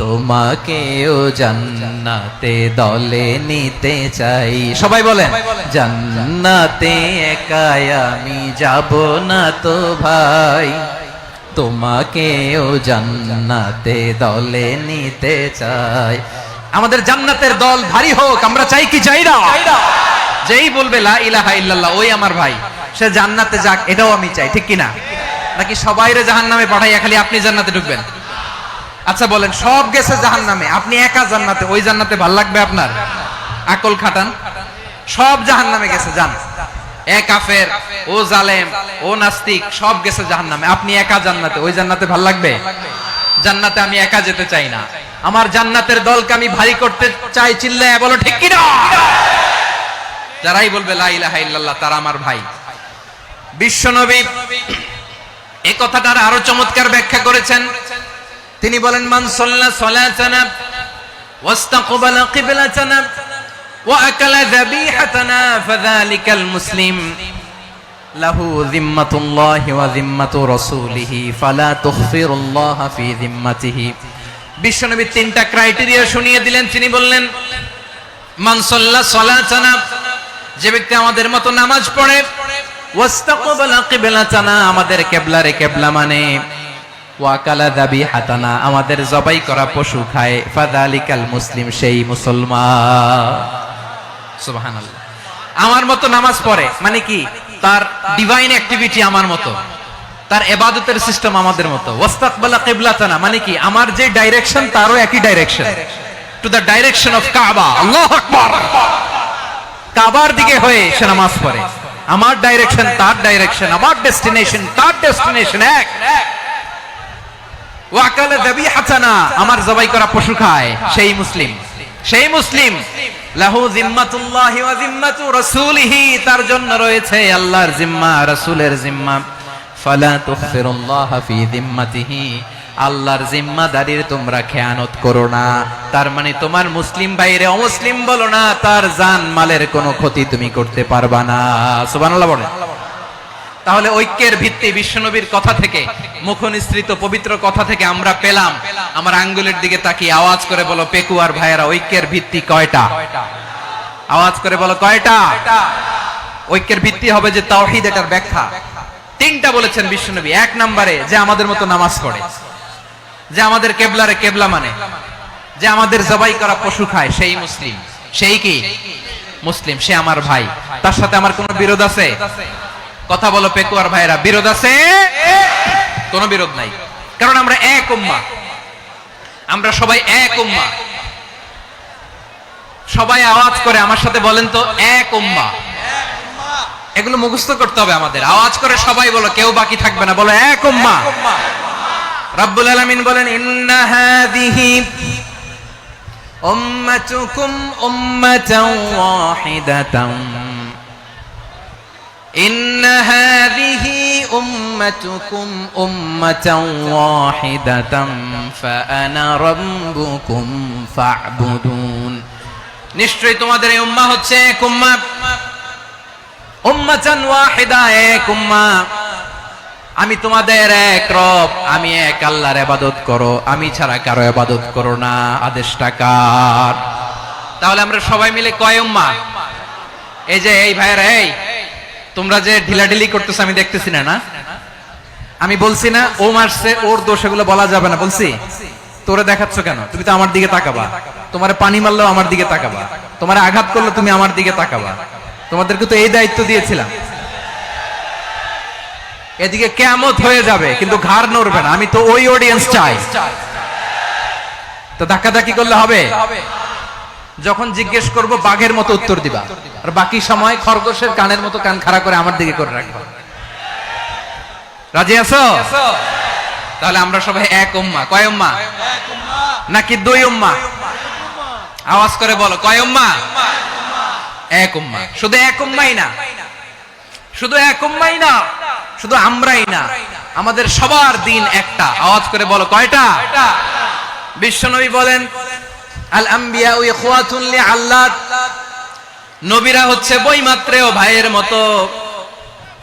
তোমাকেও জান্নাতে দলে নিতে চাই। সবাই বলেন, জান্নাতে একা আমি যাব না তো ভাই, তোমাকেও জান্নাতে দলে নিতে চাই। আমাদের জান্নাতের দল ভারী হোক, আমরা চাই কি চাই না? যেই বলবে লা ইলাহা ইল্লাল্লাহ, ওই আমার ভাই, সে জান্নাতে যাক, এটাও আমি চাই। ঠিক কিনা? নাকি সবাইরে জাহান্নামে পাঠাইয়া খালি আপনি জান্নাতে ঢুকবেন? আচ্ছা বলেন, সব গেছে জাহান্নামে, আপনি একা জান্নাতে, ওই জান্নাতে ভাল লাগবে আপনার? আকল খাটান। সব জাহান্নামে গেছে, যান। এ কাফের, ও জালেম, ও নাস্তিক, সব গেছে জাহান্নামে, আপনি একা জান্নাতে, ওই জান্নাতে ভাল লাগবে? জান্নাতে আমি একা যেতে চাই না, আমার জান্নাতের দলকে আমি ভারী করতে চাই। চিল্লায় বলো ঠিক কিনা? যারাই বলবে লা ইলাহা ইল্লাল্লাহ, তারা আমার ভাই। বিশ্বনবী এই কথাটার আরো চমৎকার ব্যাখ্যা করেছেন। তিনি বলেন, মান সাল্লা সালাতানা ওয়াস্তাকবালা কিবলাতানা ওয়া আকালা যাবিহাতানা ফাযালিকাল মুসলিম লাহু যিম্মাতুল্লাহি ওয়া যিম্মাতু রাসূলিহি ফালা তুখফিরুল্লাহা ফি যিম্মাতিহি। বিশ্বনবী তিনটা ক্রাইটেরিয়া শুনিয়ে দিলেন। তিনি বললেন, মান সাল্লা সালাতানা, যে ব্যক্তি আমাদের মতো নামাজ পড়ে, ওয়াস্তাকবালা কিবলাতানা, আমাদের কিবলারে কিবলা মানে, ওয়া আকালা যাবিহাতানা, আমাদের জবাই করা পশু খায়, ফাযালিকাল মুসলিম, সেই মুসলমান। সুবহানাল্লাহ। আমার মতো নামাজ পড়ে মানে কি? তার ডিভাইন অ্যাক্টিভিটি আমার মতো, তার ইবাদতের সিস্টেম আমাদের মতো। ওয়াস্তাকবালা কিবলাতানা মানে কি? আমার যে ডাইরেকশন তারও একই direction, to the direction of কাবা। আল্লাহু আকবার। কাবার দিকে হয়ে সে নামাজ পড়ে। আমার ডাইরেকশন তার ডাইরেকশন, আমার ডেস্টিনেশন তার ডেস্টিনেশন এক। ওয়া আকালা যাবিহাতানা, আমার জবাই করা পশু খায়, সেই মুসলিম। সেই মুসলিম। লাহু যিম্মাতুল্লাহি ওয়া যিম্মাতু রাসূলিহি, তার জন্য রয়েছে আল্লাহর জিম্মা, রাসূলের জিম্মা। ফালা তুখফিরুল্লাহা ফি যিম্মাতিহি, আল্লাহর জিম্মাদারির তোমরা খেয়ানত করো না। তার মানে তোমার মুসলিম ভাইরে অমুসলিম বলো না, তার জান মালের কোনো ক্ষতি তুমি করতে পারবা না। সুবহানাল্লাহ বলেন। তাহলে ঐক্যের ভিত্তি বিশ্বনবীর কথা থেকে, মুখনিসৃত পবিত্র কথা থেকে আমরা পেলাম। আমার আঙ্গুলের দিকে তাকিয়ে আওয়াজ করে বলো পেকুয়ার ভাইয়েরা, ঐক্যের ভিত্তি কয়টা? আওয়াজ করে বলো কয়টা? ঐক্যের ভিত্তি হবে যে তাওহীদ, এটার ব্যাখ্যা তিনটা বলেছেন বিশ্বনবী। এক নম্বরে, যে আমাদের মতো নামাজ পড়ে, যে আমাদের কেবলারে কেবলা মানে, যে আমাদের জবাই করা পশু খায়, সেই মুসলিম। সেই কি? মুসলিম। সে আমার ভাই। তার সাথে আমার কোনো বিরোধ আছে? কথা বলো পেকুয়ার ভাইরা, বিরোধ আছে? কোনো বিরোধ নাই, কারণ আমরা এক উম্মাহ, আমরা সবাই এক উম্মাহ। সবাই আওয়াজ করে আমার সাথে বলেন তো, এক উম্মাহ। এগুলো মুখস্থ করতে হবে আমাদের। আওয়াজ করে সবাই বলো, কেউ বাকি থাকবে না, বলো এক উম্মাহ। রব্বুল আলামিন বলেন, ইন্না হাযিহি উম্মাতুকুম উম্মাতান ওয়াহিদাতান, ইন্না হাযিহি উম্মাতুকুম উম্মাতান ওয়াহিদাতান ফাআনা রাব্বুকুম ফা'বুদুন। নিশ্চয়ই তোমাদের এই উম্মাহ হচ্ছে এক উম্মাহ, উম্মাতান ওয়াহিদা, এক উম্মাহ। আমি তোমাদের এক রব, আমি এক আল্লাহর ইবাদত করো, আমি ছাড়া কারো ইবাদত করো না। আদেশটা কার? তাহলে আমরা সবাই মিলে কয় উম্মাহ? এই যে এই ভাইয়েরা, এই তোমরা যে ঢিলাঢিলি করতেছো আমি দেখতেছি না। আমি বলছি না ও মারছে ওর দোষ, এগুলো বলা যাবে না। বলছি তোরে দেখাচ্ছ কেন? তুমি তো আমার দিকে তাকাবা। তোমারে পানি মারলেও আমার দিকে তাকাবা, তোমারে আঘাত করলে তুমি আমার দিকে তাকাবা। তোমাদেরকে তো এই দায়িত্ব দিয়েছিলাম। এদিকে কিয়ামত হয়ে যাবে কিন্তু ঘাড় নড়বে না। আমি তো ওই অডিয়েন্স চাই। তো ধাক্কাধাক্কি করলে হবে? যখন জিজ্ঞেস করব বাঘের মতো উত্তর দিবা, আর বাকি সময় খরগোশের কানের মতো কান খাড়া করে আমার দিকে করে রাখবা। রাজি আছো? তাহলে আমরা সবাই এক উম্মাহ। কয় উম্মাহ? নাকি দুই উম্মাহ? আওয়াজ করে বলো, কয় উম্মাহ? এক উম্মাহ। শুধু এক উম্মাই না, শুধু এক উম্মাই না, শুধু আমরাই না, আমাদের সবার দিন একটা। আওয়াজ করে বলো, কয়টা? বিশ্বনবী বলেন, আল আম্বিয়া ইখওয়াতুন লিআল্লাত, নবীরা হচ্ছে বৈমাত্রেয় ভাইয়ের মতো।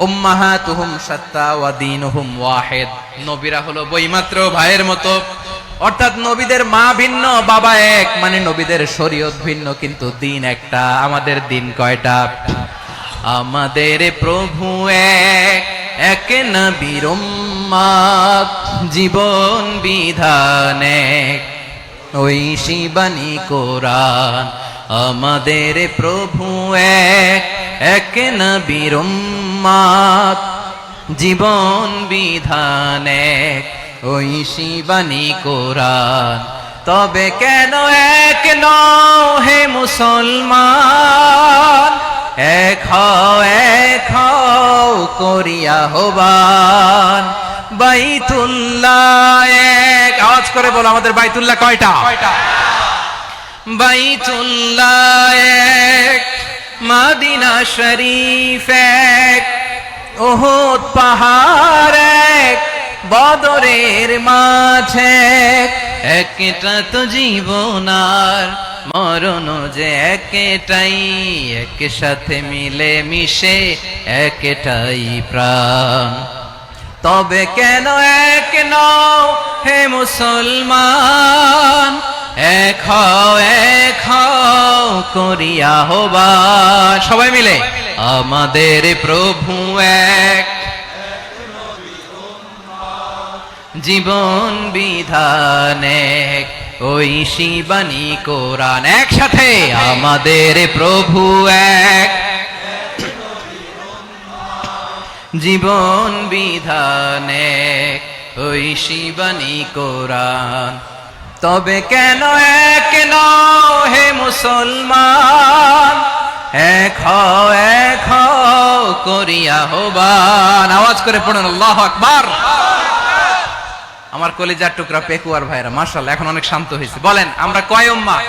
উম্মাহাতুহুম শাত্তা ওয়া দীনুহুম ওয়াহিদ, নবীরা হলো বৈমাত্রেয় ভাইয়ের মতো। অর্থাৎ নবীদের মা ভিন্ন, বাবা এক, মানে নবীদের শরীয়ত ভিন্ন, কিন্তু দিন একটা। আমাদের দিন কয়টা? আমাদের প্রভু এক, এক নবীর উম্মত, জীবন বিধান এক, ঐশী বাণী কোরআন। আমাদের প্রভু এক, এক নবীর উম্মত, জীবন বিধান এক, ঐশী বাণী কোরআন। তবে কেন এক নও হে মুসলমান? এক হও করিয়া হবান। বাইতুল্লাহ এক, আওয়াজ করে বলো আমাদের বাইতুল্লাহ কয়টা? বাইতুল্লাহ এক, মদিনা শরীফ এক, উহুদ পাহাড় এক, বদরের মাঠ এক। একটা তো জীবন আর মরণ যে একটাই, একসাথে মিলে মিশে একটাই প্রাণ। তবে কেন এক নও হে মুসলমান? এক হও করিয়া হবান। সবাই মিলে, আমাদের প্রভু এক, জীবন বিধান এক, ঐশী বাণী কোরআন। একসাথে, আমাদের প্রভু এক, জীবন বিধান এক, ঐশী বাণী কোরআন। তবে কেন এক নও হে মুসলমান? এক হও করিয়া হবান। আওয়াজ করে পড়ুন আল্লাহু আকবার। আমার কলিজার টুকরা পেকুয়ার ভাইরা, মাশাআল্লাহ এখন অনেক শান্ত হয়েছে। বলেন আমরা কয় উম্মাহ?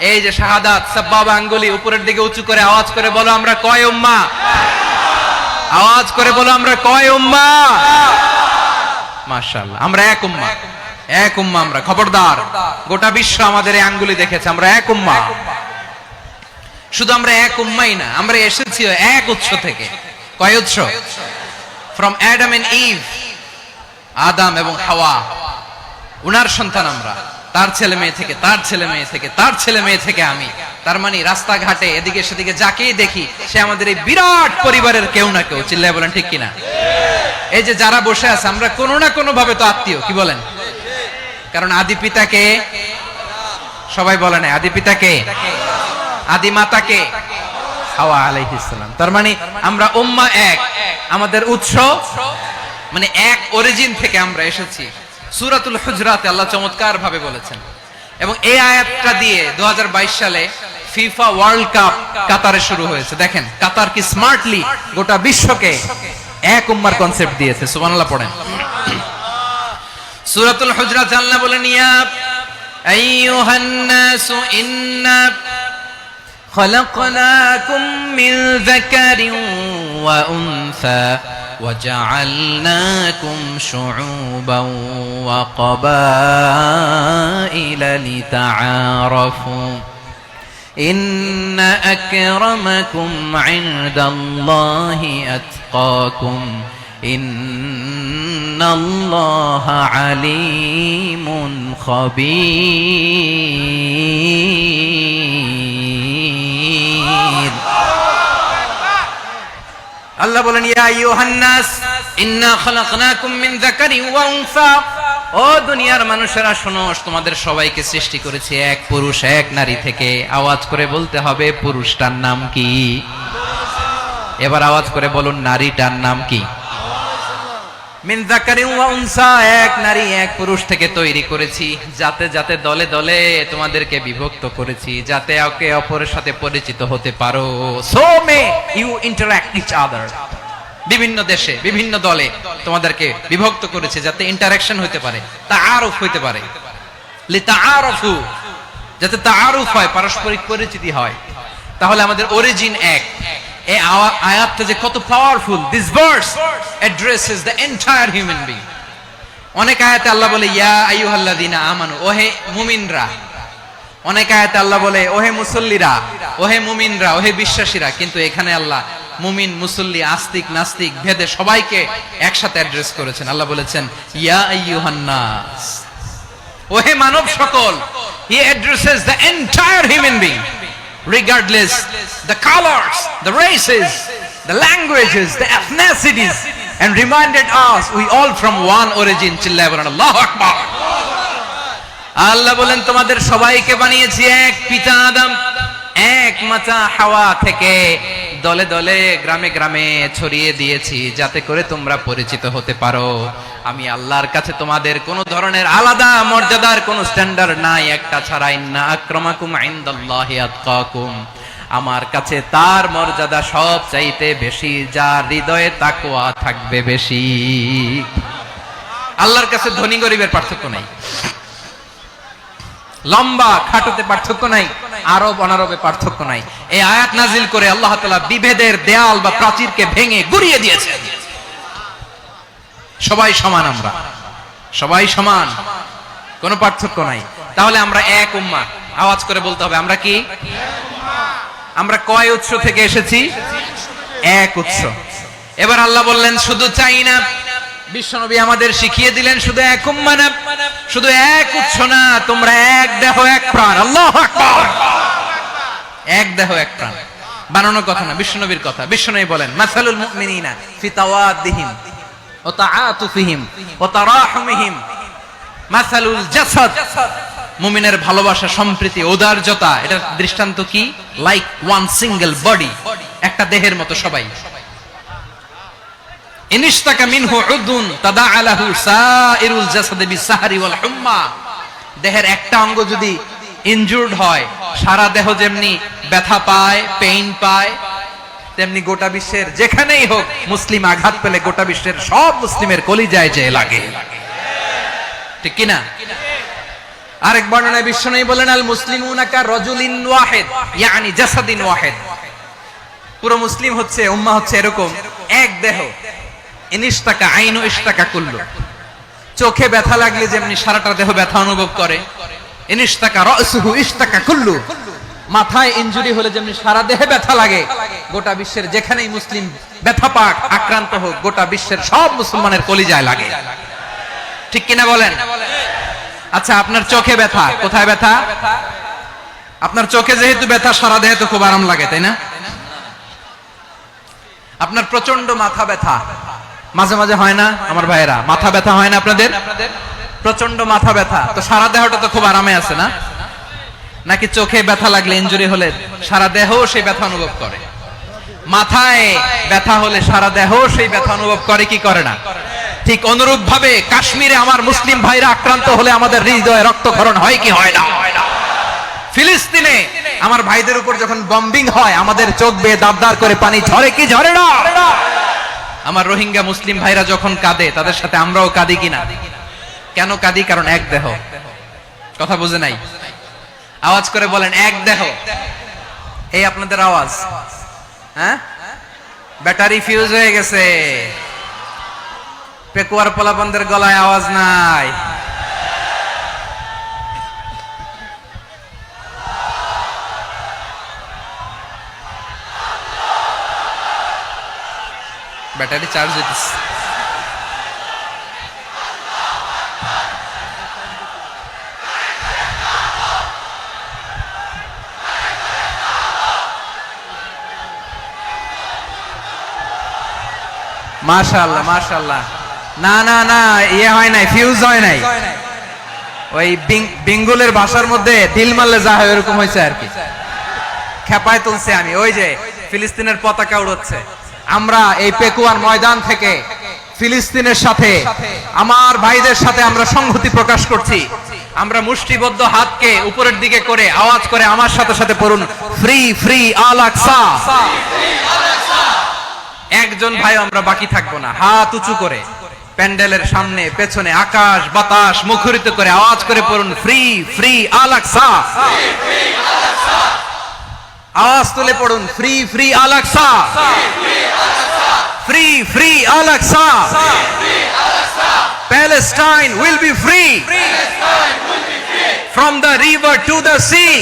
এই যে শাহাদাত, সাব্বাবা আঙ্গুলি উপরের দিকে উঁচু করে আওয়াজ করে বলো, আমরা কয় উম্মাহ? আওয়াজ করে বলো, আমরা কয় উম্মাহ? মাশাআল্লাহ, আমরা এক উম্মাহ। এক উম্মাহ আমরা। খবরদার, গোটা বিশ্ব আমাদের এই আঙ্গুলি দেখেছে, আমরা এক উম্মাহ। শুধু আমরা এক উম্মাই না, আমরা এসেছি এক উৎস থেকে। কয় উৎস? ফ্রম অ্যাডাম এন্ড ইভ, আদম এবং হাওয়া, উনার সন্তান আমরা। তার ছেলে মেয়ে থেকে, তার ছেলে মেয়ে থেকে, তার ছেলে মেয়ে থেকে আমি। তার মানে রাস্তাঘাটে এদিকে সেদিকে যাকেই দেখি সে আমাদের এই বিরাট পরিবারের কেউ না কেউ। চিল্লায় বলেন ঠিক কিনা? এই যে যারা বসে আছে, আমরা কোনো না কোনো ভাবে তো আত্মীয়। কি বলেন? কারণ আদি পিতাকে সবাই বলে না, আদি পিতাকে, আদি মাতাকে হাওয়া আলাইহিস সালাম। তার মানে আমরা উম্মাহ এক, আমাদের উৎস মানে এক অরিজিন থেকে আমরা এসেছি। সূরাতুল হুজরাতে আল্লাহ চমৎকার ভাবে বলেছেন। এবং এই আয়াতটা দিয়ে 2022 সালে ফিফা ওয়ার্ল্ড কাপ কাতারে শুরু হয়েছে। দেখেন কাতার কি স্মার্টলি গোটা বিশ্বকে এক উম্মার কনসেপ্ট দিয়েছে। সুবহানাল্লাহ পড়েন। সূরাতুল হুজরাত আল্লাহ বলেন, ইয়া আইয়ুহান নাসু ইন্না খলাকনাকুম মিন যাকারিন ওয়া উনসা وجعلناكم شعوبا وقبائل لتعارفوا إن أكرمكم عند الله أتقاكم ইন্নাল্লাহা আলিমুন খাবীর। আল্লাহ বলেন, ইয়া আইয়ুহান নাস ইন্না খালাকনাকুম মিন যাকারিন ওয়া উনসা। ও দুনিয়ার মানুষেরা শোনো, তোমাদের সবাইকে সৃষ্টি করেছি এক পুরুষ এক নারী থেকে। আওয়াজ করে বলতে হবে, পুরুষটার নাম কি? এবার আওয়াজ করে বলুন, নারীটার নাম কি? মিন যাকারিন ওয়া উনসা, এক নারী এক পুরুষ থেকে তৈরি করেছি। যাতে যাতে দলে দলে তোমাদেরকে বিভক্ত করেছি, যাতে একে অপরের সাথে পরিচিত হতে পারো। So may you interact each other. বিভিন্ন দেশে বিভিন্ন দলে তোমাদেরকে বিভক্ত করেছে যাতে ইন্টারঅ্যাকশন হতে পারে, তাআরুফ হতে পারে। লিতাআরফু, যাতে তাআরুফ হয়, পারস্পরিক পরিচিতি হয়। তাহলে আমাদের অরিজিন এক। এই আয়াতটা যে কত powerful! This verse addresses the entire human being. অনেক আয়াতে আল্লাহ বলে ইয়া আইয়ুহাল্লাযীনা আমানু, ওহে মুমিনরা। অনেক আয়াতে আল্লাহ বলে ওহে মুসল্লিরা, ওহে মুমিনরা, ওহে বিশ্বাসীরা। কিন্তু এখানে আল্লাহ মুমিন মুসল্লি আস্তিক নাস্তিক ভেদে সবাইকে একসাথে অ্যাড্রেস করেছেন। আল্লাহ বলেছেন ইয়া আইয়ুহান নাস, ওহে মানব সকল। হি addresses the entire human being regardless the colors, the races, the languages, the ethnicities, and reminded us we all from one origin. চিল্লায়ে বলেন আল্লাহু আকবার। আল্লাহ বলেন তোমাদের সবাইকে বানিয়েছি এক পিতা আদম, এক মাতা হাওয়া থেকে। দলে দলে গ্রামে গ্রামে ছড়িয়ে দিয়েছি যাতে করে তোমরা পরিচিত হতে পারো। আমি আল্লাহর কাছে তোমাদের কোন ধরনের আলাদা মর্যাদার কোন স্ট্যান্ডার্ড নাই, একটা ছাড়া। ইন্না আক্রামাকুম ইনদাল্লাহি আতকাকুম, আমার কাছে তার মর্যাদা সব চাইতে বেশি যার হৃদয়ে তাকওয়া থাকবে বেশি। আল্লাহর কাছে ধনী গরিবের পার্থক্য নাই, লম্বা খাটোতে পার্থক্য নাই, আরব অনারবে পার্থক্য নাই। এই আয়াত নাজিল করে আল্লাহ তাআলা বিভেদের দেয়াল বা প্রাচীরকে ভেঙে গুড়িয়ে দিয়েছেন। সবাই সমান, আমরা সবাই সমান, কোনো পার্থক্য নাই। তাহলে আমরা এক উম্মাহ। আওয়াজ করে বলতে হবে, আমরা কি? আমরা কয় উৎস থেকে এসেছি? এক উৎস। এবার আল্লাহ বললেন শুধু চাই না, বিশ্বনবী আমাদের শিখিয়ে দিলেন শুধু এক উম্মাহ না, শুধু এক উৎস না, তোমরা এক দেহ এক প্রাণ। আল্লাহু আকবার। এক দেহ এক প্রাণ বানানো কথা না, বিশ্বনবীর কথা। বিশ্বনবী বলেন মাসালুল মুমিনিনা ফি তাওয়াদ্দিহিম ওয়া তাআতুফিহিম ওয়া তারাহুমিহিম মাসালুল জাসাদ। মুমিনের ভালোবাসা, সম্প্রীতি, ঔদার্যতা, এটা দৃষ্টান্ত কি? লাইক ওয়ান সিঙ্গেল বডি, একটা দেহের মতো সবাই। ইনিশতাকা মিনহু উদুন তাদাআ লাহু সাইরুল জাসাদি বিসাহরি ওয়াল হুম্মা। দেহের একটা অঙ্গ যদি ইনজুরড হয়, সারা দেহ যেমনি ব্যথা পায়, পেইন পায়, তেমনি গোটা বিশ্বের যেখানেই হোক মুসলিম আঘাত পেলে গোটা বিশ্বের সব মুসলিমের কলিজায় যে লাগে, ঠিক কি না? আরেক বর্ণনায় বিশ্বনবী বলেন আল মুসলিমুনা কা রাজুলিন ওয়াহিদ ইয়ানি জাসাদিন ওয়াহিদ। পুরো মুসলিম হচ্ছে, উম্মাহ হচ্ছে এরকম এক দেহ। ইনিশতাকা আইনু ইশতাকা কুল্লু। চোখে ব্যথা লাগলে যেমনি সারাটা দেহ ব্যথা অনুভব করে, ইনিশতাকা রাসুহু ইশতাকা কুল্লু। মাথায় ইনজুরি হলে যেমনি সারা দেহে ব্যথা লাগে, গোটা বিশ্বের যেখানেই মুসলিম ব্যথা পাক, আক্রান্ত হোক, গোটা বিশ্বের সব মুসলমানের কলিজায় লাগে, ঠিক কিনা বলেন? আচ্ছা, আপনার চোখে ব্যথা, কোথায় ব্যথা? আপনার চোখে যেহেতু ব্যথা, সারা দেহে তো খুব আরাম লাগে, তাই না? আপনার প্রচন্ড মাথা ব্যথা মাঝে মাঝে হয় না আমার ভাইয়েরা? মাথা ব্যথা হয় না আপনাদের? প্রচন্ড মাথা ব্যথা, তো সারা দেহটা তো খুব আরামে আছে না? নাকি চোখে ব্যথা লাগলে, ইনজুরি হলে সারা দেহ সেই ব্যথা অনুভব করে? মাথায় ব্যথা হলে সারা দেহ সেই ব্যথা অনুভব করে কি করে না? ঠিক অনুরূপ ভাবে কাশ্মীরে আমার মুসলিম ভাইরা আক্রান্ত হলে আমাদের হৃদয়ে রক্তক্ষরণ হয় কি হয় না? ফিলিস্তিনে আমার ভাইদের উপর যখন বম্বিং হয়, আমাদের চোখ বেয়ে দাবদার করে পানি ঝরে কি ঝরে না? আমার রোহিঙ্গা মুসলিম ভাইরা যখন কাঁদে, তাদের সাথে আমরাও কাঁদি কিনা? কেন কাঁদি? কারণ এক দেহ। কথা বুঝে নাই? আওয়াজ করে বলেন এক দেহ। এই আপনাদের আওয়াজ, হ্যাঁ? ব্যাটারি ফিউজ হয়ে গেছে, পেকুয়ার পোলাপানদের গলায় আওয়াজ নাই। ব্যাটারি চার্জ হইতেছে। মাশাআল্লাহ মাশাআল্লাহ। না না না, ইয়ে হয় নাই, ফিউজ হয় নাই। ওই বেঙ্গলের ভাষার মধ্যে দিল মারলে যা হয় এরকম হয়েছে আর কি। খেপায় তুলছে আমি, ওই যে ফিলিস্তিনের পতাকা উড়াচ্ছে। আমরা এই পেকুয়ার ময়দান থেকে ফিলিস্তিনের সাথে, আমার ভাইদের সাথে আমরা সংহতি প্রকাশ করছি। আমরা মুষ্টিবদ্ধ হাতকে উপরের দিকে করে আওয়াজ করে আমার সাথে সাথে পড়ুন, ফ্রি ফ্রি আল আকসা। একজন ভাই আমরা বাকি থাকবো না, হাত উঁচু করে প্যান্ডেলের সামনে পেছনে আকাশ বাতাস মুখরিত করে আওয়াজ করে পড়ুন, ফ্রি ফ্রি আল আকসা। আওয়াজ তুলে পড়ুন, free free Al Aqsa, free free Al Aqsa. Palestine will be free from the river to the sea.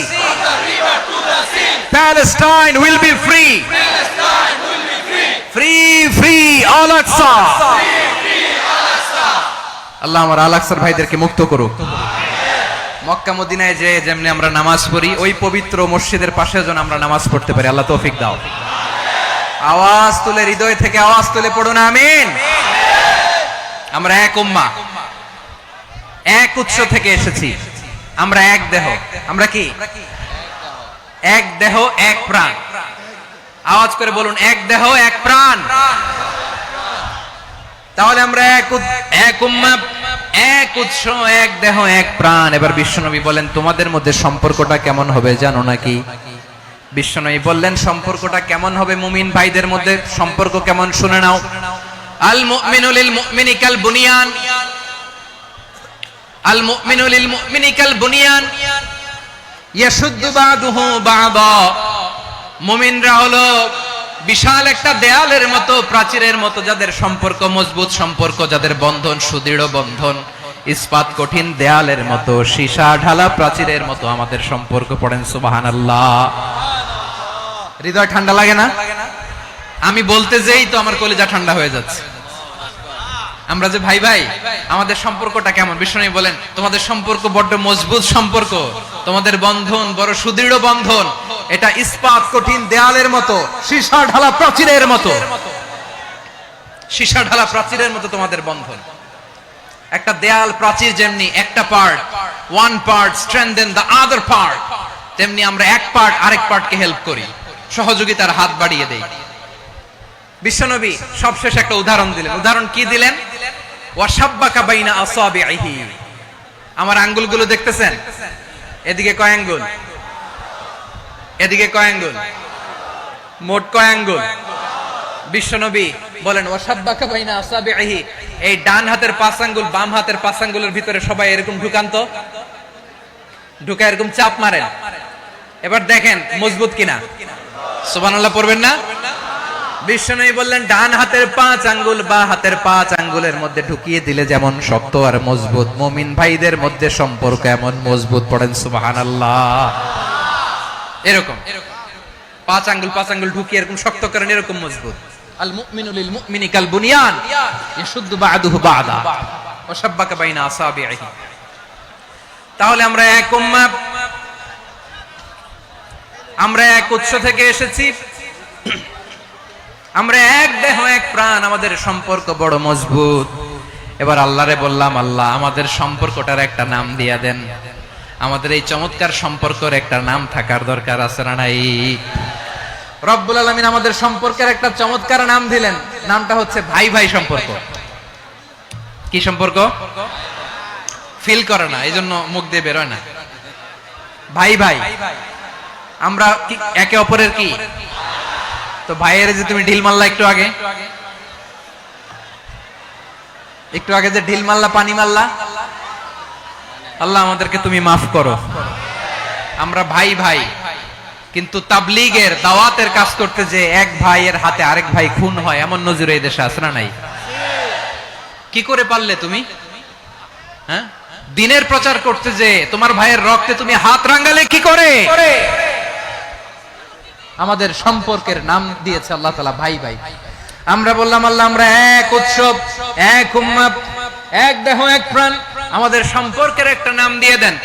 Palestine will be free. Free free Al Aqsa. আল্লাহ আমার আল আকসার ভাইদেরকে মুক্ত করুক। মক্কা মদিনায় যে যেমনি আমরা নামাজ পড়ি, ওই পবিত্র মসজিদের পাশে যেন আমরা নামাজ পড়তে পারি। আল্লাহ তৌফিক দাও। আওয়াজ তুলে, হৃদয় থেকে আওয়াজ তুলে পড়ুন আমিন। আমরা এক উম্মাহ, এক উৎস থেকে এসেছি। আমরা এক দেহ। আমরা কি? এক দেহ এক প্রাণ। আওয়াজ করে বলুন, এক দেহ এক প্রাণ। তাহলে আমরা এক উম্মাহ, এক উৎস, এক দেহ এক প্রাণ। এবার বিশ্বনবী বলেন, তোমাদের মধ্যে সম্পর্কটা কেমন হবে জানো নাকি? বিশ্বনবী বললেন, সম্পর্কটা কেমন হবে মুমিন ভাইদের মধ্যে? সম্পর্ক কেমন শুনে নাও। আল মুমিনু লিল মুমিনি কাল বুনিয়ান, আল মুমিনু লিল মুমিনি কাল বুনিয়ান ইয়াশুদ্দু বাদুহু বাদা। মুমিনরা হলো বিশাল একটা দেয়ালের মতো, প্রাচীরের মতো, যাদের সম্পর্ক মজবুত, সম্পর্ক যাদের বন্ধন সুদৃঢ় বন্ধন, ইস্পাত কঠিন দেয়ালের মতো, সীসা ঢালা প্রাচীরের মতো আমাদের সম্পর্ক। পড়েন সুবহানাল্লাহ। হৃদয় ঠান্ডা লাগে না? আমি বলতে যেই তো আমার কলিজা ঠান্ডা হয়ে যাচ্ছে। আমরা যে ভাই ভাই, আমাদের সম্পর্কটা কেমন? বিষ্ণু বলেন, তোমাদের সম্পর্ক বড্ড মজবুত সম্পর্ক, তোমাদের বন্ধন বড় সুদৃঢ় বন্ধন, এটা ইস্পাত কঠিন দেয়ালের মতো, সীসা ঢালা প্রাচীরের মতো। সীসা ঢালা প্রাচীরের মতো তোমাদের বন্ধন। একটা দেয়াল প্রাচীর যেমনি একটা part, one part strengthen the other part, তেমনি আমরা এক পার্ট আরেক পার্টকে হেল্প করি, সহযোগিতার হাত বাড়িয়ে দেই। বিশ্বনবী সবশেষ একটা উদাহরণ দিলেন। উদাহরণ কি দিলেন? ওয়াশাব্বাকা বাইনা আসাবিহি। আমার আঙ্গুলগুলো দেখতেছেন? এদিকে কয় আঙ্গুল, এদিকে কয় আঙ্গুল, মোট কয় আঙ্গুল? বিশ্বনবী বলেন, ওয়াশাব্বাকা বাইনা আসাবিহি। এই ডান হাতের 5 আঙ্গুল বাম হাতের 5 আঙ্গুলের ভিতরে সবাই এরকম ঢুকান্ত, ঢুকা এরকম চাপ মারেন। এবার দেখেন মজবুত কিনা। সুবহানাল্লাহ পড়বেন না? বিশ্বনবী বললেন, ডান হাতের 5 আঙ্গুল বা হাতের 5 আঙ্গুলের মধ্যে ঢুকিয়ে দিলে যেমন শক্ত আর মজবুত, মুমিন ভাইদের মধ্যে সম্পর্ক এমন মজবুত। পড়েন সুবহানাল্লাহ। এরকম 5 আঙ্গুল ঢুকিয়ে এরকম শক্ত করেন, এরকম মজবুত। আল মুমিনু লিল মুমিনি কাল বুনিয়ান ইয়াশুদ্দু বা'দুহু বা'দা ওয়া শাব্বাকা বাইনা আসাবিহি। তাহলে আমরা এক উম্মাহ, আমরা এক উৎস থেকে এসেছি, আমরা এক দেহ এক প্রাণ, আমাদের সম্পর্ক বড় মজবুত। এবার আল্লাহরে বললাম, আল্লাহ আমাদের সম্পর্কটার একটা নাম দিয়া দেন। আমাদের এই চমৎকার সম্পর্কের একটা নাম থাকার দরকার আছে না নাই? রব্বুল আলামিন আমাদের সম্পর্কের একটা চমৎকার নাম দিলেন। নামটা হচ্ছে ভাই ভাই সম্পর্ক। কি সম্পর্ক? ফিল করে না, এই জন্য মুখ দিয়ে বেরোয় না। ভাই ভাই, আমরা একে অপরের কি? তো ভাইয়ের যে তুমি ঢিল মারলা একটু আগে, একটু আগে যে ঢিল মারলা, পানি মারলা, আল্লাহ আমাদেরকে তুমি মাফ করো। আমরা ভাই ভাই, কিন্তু তাবলীগের দাওয়াতের কাজ করতে যে এক ভাইয়ের হাতে আরেক ভাই খুন হয়, এমন নজির এই দেশে আছে না নাই? কি করে পারলে তুমি? হ্যাঁ, দিনের প্রচার করতে যে তোমার ভাইয়ের রক্তে তুমি হাত রাঙ্গালে কি করে? আমাদের সম্পর্কের নাম দিয়েছে আল্লাহ তাআলা ভাই ভাই। আমরা বললাম, আল্লাহ আমরা এক উৎসব, এক উম্মাহ, এক দেহ এক প্রাণ, আমাদের সম্পর্কের একটা নাম দিয়ে দেন।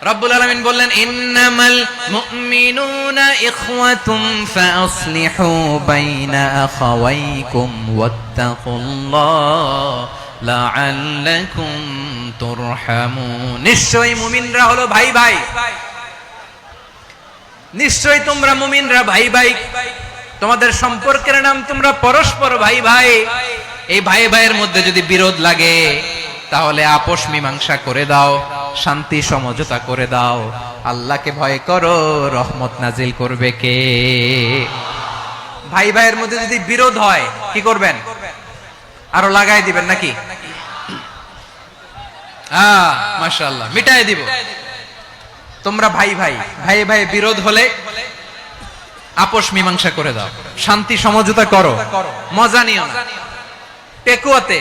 রব্বুল আলামিন বললেন ইন্নামাল মুমিনুনা ইখওয়াতুম ফাআসলিহু বাইনা আখাওয়াইকুম ওয়াত্তাকুল্লাহ লাআল্লাকুম তুরহামুন। নিশ্চয়ই মুমিনরা হলো ভাই ভাই, নিশ্চয়ই তোমরা মুমিনরা ভাই ভাই, তোমাদের সম্পর্কের নাম তোমরা পরস্পর ভাই ভাই। এই ভাই ভাইয়ের মধ্যে যদি বিরোধ লাগে তাহলে আপোষ মীমাংসা করে দাও, শান্তি সমঝোতা করে দাও। আল্লাহকে ভয় করো, রহমত নাজিল করবে কে? ভাই ভাইয়ের মধ্যে যদি বিরোধ হয় কি করবেন? আরো লাগাই দিবেন নাকি? মাশাআল্লাহ, মিটাই দিব। তোমরা ভাই ভাই, ভাই ভাই বিরোধ হলে আপোষ মীমাংসা করে দাও, শান্তি সমঝোতা করো, মজা নিও না। পেকুয়াতে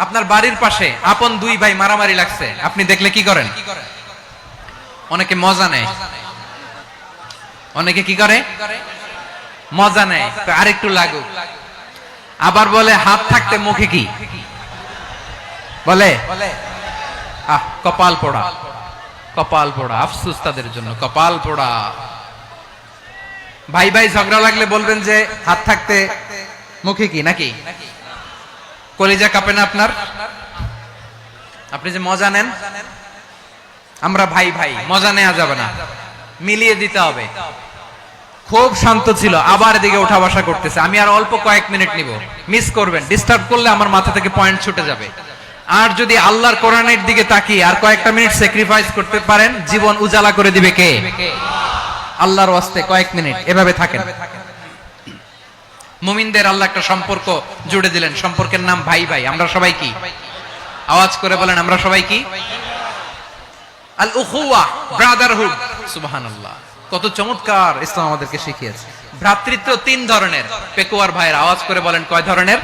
আপনার বাড়ির পাশে আপন দুই ভাই মারামারি লাগছে, আপনি দেখলে কি করেন? অনেকে মজা নেয়, অনেকে কি করে? মজা নেয়, আরেকটু লাগুক। আবার বলে হাত থাকতে মুখে কি বলে? কপাল পোড়া, কপাল পোড়া। আফসোস তাদের জন্য, কপাল পোড়া। ভাই ভাই ঝগড়া লাগলে বলবেন যে হাত থাকতে মুখে কি, নাকি? কলিজা কাঁপে না আপনার? আপনি যে মজা নেন, আমরা ভাই ভাই, মজা নেওয়া যাবে না, মিলিয়ে দিতে হবে। খুব শান্ত ছিল, আবার এদিকে ওঠা বসা করতেছে। আমি আর অল্প কয়েক মিনিট নিব, মিস করবেন। ডিস্টার্ব করলে আমার মাথা থেকে পয়েন্ট ছুটে যাবে। আর যদি আল্লাহর কোরআনের দিকে তাকিয়ে আর কয়েকটা মিনিট স্যাক্রিফাইস করতে পারেন, জীবন উজালা করে দিবে কে? আল্লাহর ওয়াস্তে কয়েক মিনিট এভাবে থাকেন। মুমিনদের আল্লাহ একটা সম্পর্ক জুড়ে দিলেন, সম্পর্কের নাম ভাই ভাই। আমরা সবাই কি? আওয়াজ করে বলেন, আমরা সবাই কি? আল উখুয়া, ব্রাদারহুড। সুবহানাল্লাহ, কত চমৎকার ইসলাম আমাদেরকে শিখিয়েছে। ভ্রাতৃত্ব তিন ধরনের। পেকুয়ার ভাইয়ের আওয়াজ করে বলেন, কয় ধরনের?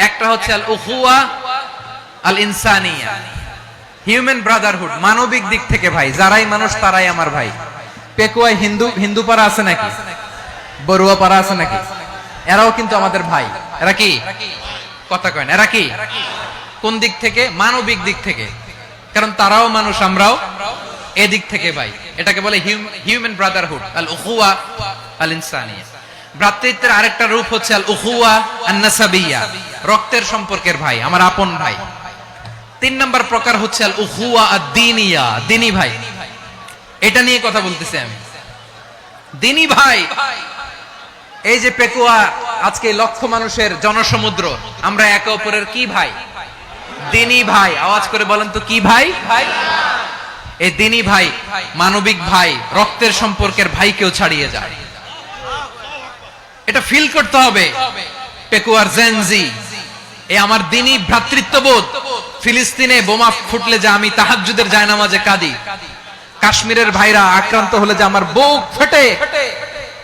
একটা হচ্ছে আল উখুয়া আল ইনসানিয়া, হিউম্যান ব্রাদারহুড, মানবিক দিক থেকে ভাই। যারাই মানুষ তারাই আমার ভাই। পেকুয়ায় হিন্দু পাড়া আছে নাকি? বড়ুয়া পাড়া আছে নাকি? এরাও কিন্তু আমাদের ভাই। এরা কি? কথা কয় না, এরা কি? কোন দিক থেকে? মানবিক দিক থেকে। কারণ তারাও মানুষ, আমরাও এদিক থেকে ভাই। এটাকে বলে হিউম্যান ব্রাদারহুড, আল উখুয়া আল ইনসানিয়া। ভ্রাতৃত্বের আরেকটা রূপ হচ্ছে আল উখুয়া আন নাসাবিয়া, রক্তের সম্পর্কের ভাই, আমার আপন ভাই। তিন নম্বর প্রকার হচ্ছে আল উখুয়া আদ দীনিয়া, দিনী ভাই। এটা নিয়ে কথা বলতেছি আমি, দিনী ভাই। এই যে পেকুয়া, আজকে লক্ষ মানুষের জনসমুদ্র, আমরা একে অপরের কি ভাই? দিনী ভাই। আওয়াজ করে বলেন তো, কি ভাই? এই দিনী ভাই, মানবিক ভাই, রক্তের সম্পর্কের ভাইকেও ছাড়িয়ে যায়। এটা ফিল করতে হবে। পেকুয়ার জেনজি, এই আমার দিনী ভ্রাতৃত্ববোধ। ফিলিস্তিনে বোমা ফুটলে যে আমি তাহাজ্জুদের জায়নামাজে কাঁদি, কাশ্মীরের ভাইরা আক্রান্ত হলে যে আমার বুক ফেটে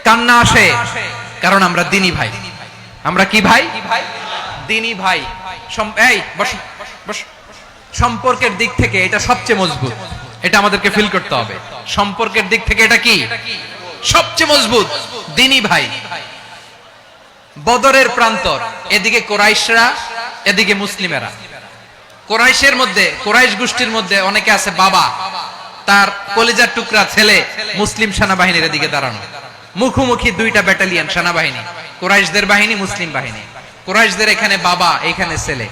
কান্না আসে, কারণ আমরা দিনী ভাই। আমরা কি ভাই? দিনী ভাই। এই বস বস। সম্পর্কের দিক থেকে এটা সবচেয়ে মজবুত। এটা আমাদেরকে ফিল করতে হবে। সম্পর্কের দিক থেকে এটা কি? সবচেয়ে মজবুত, দিনী ভাই। বদরের প্রান্তর, এদিকে কোরাইশরা, এদিকে মুসলিমেরা। কোরাইশের মধ্যে, কোরাইশ গোষ্ঠীর মধ্যে অনেকে আছে বাবা, তার কলিজার টুকরা ছেলে মুসলিম সেনাবাহিনীর এদিকে দাঁড়ানো। মুখোমুখি দুইটা ব্যাটালিয়ন সেনাবাহিনী, কোরাইশদের বাহিনী, মুসলিম বাহিনী। কোরাইশদের এখানে বাবা, এখানে ছেলে।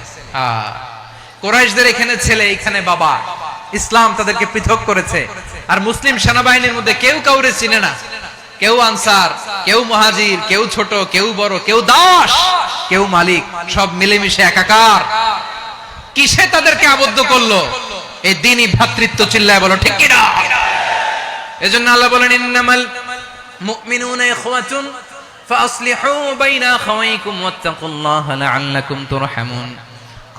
কোরাইশদের এখানে ছেলে, এখানে বাবা। ইসলাম তাদেরকে পৃথক করেছে। আর মুসলিম সেনাবাহিনীর মধ্যে কেউ কাউরে চিনে না। কেউ আনসার, কেউ মুহাজির, কেউ ছোট, কেউ বড়, কেউ দাস, কেউ মালিক, সব মিলেমিশে একাকার। কিসে তাদেরকে আবদ্ধ করলো? এই দ্বীনি ভ্রাতৃত্ব। চিল্লায় বলো ঠিক কিনা? এজন্য আল্লাহ বলেন, ইন্নামাল মুমিনুনা ইখওয়াতুন ফাআসলিহু বাইনা আখাওয়াইকুম ওয়াত্তাকুল্লাহা লাআল্লাকুম তুরহামুন।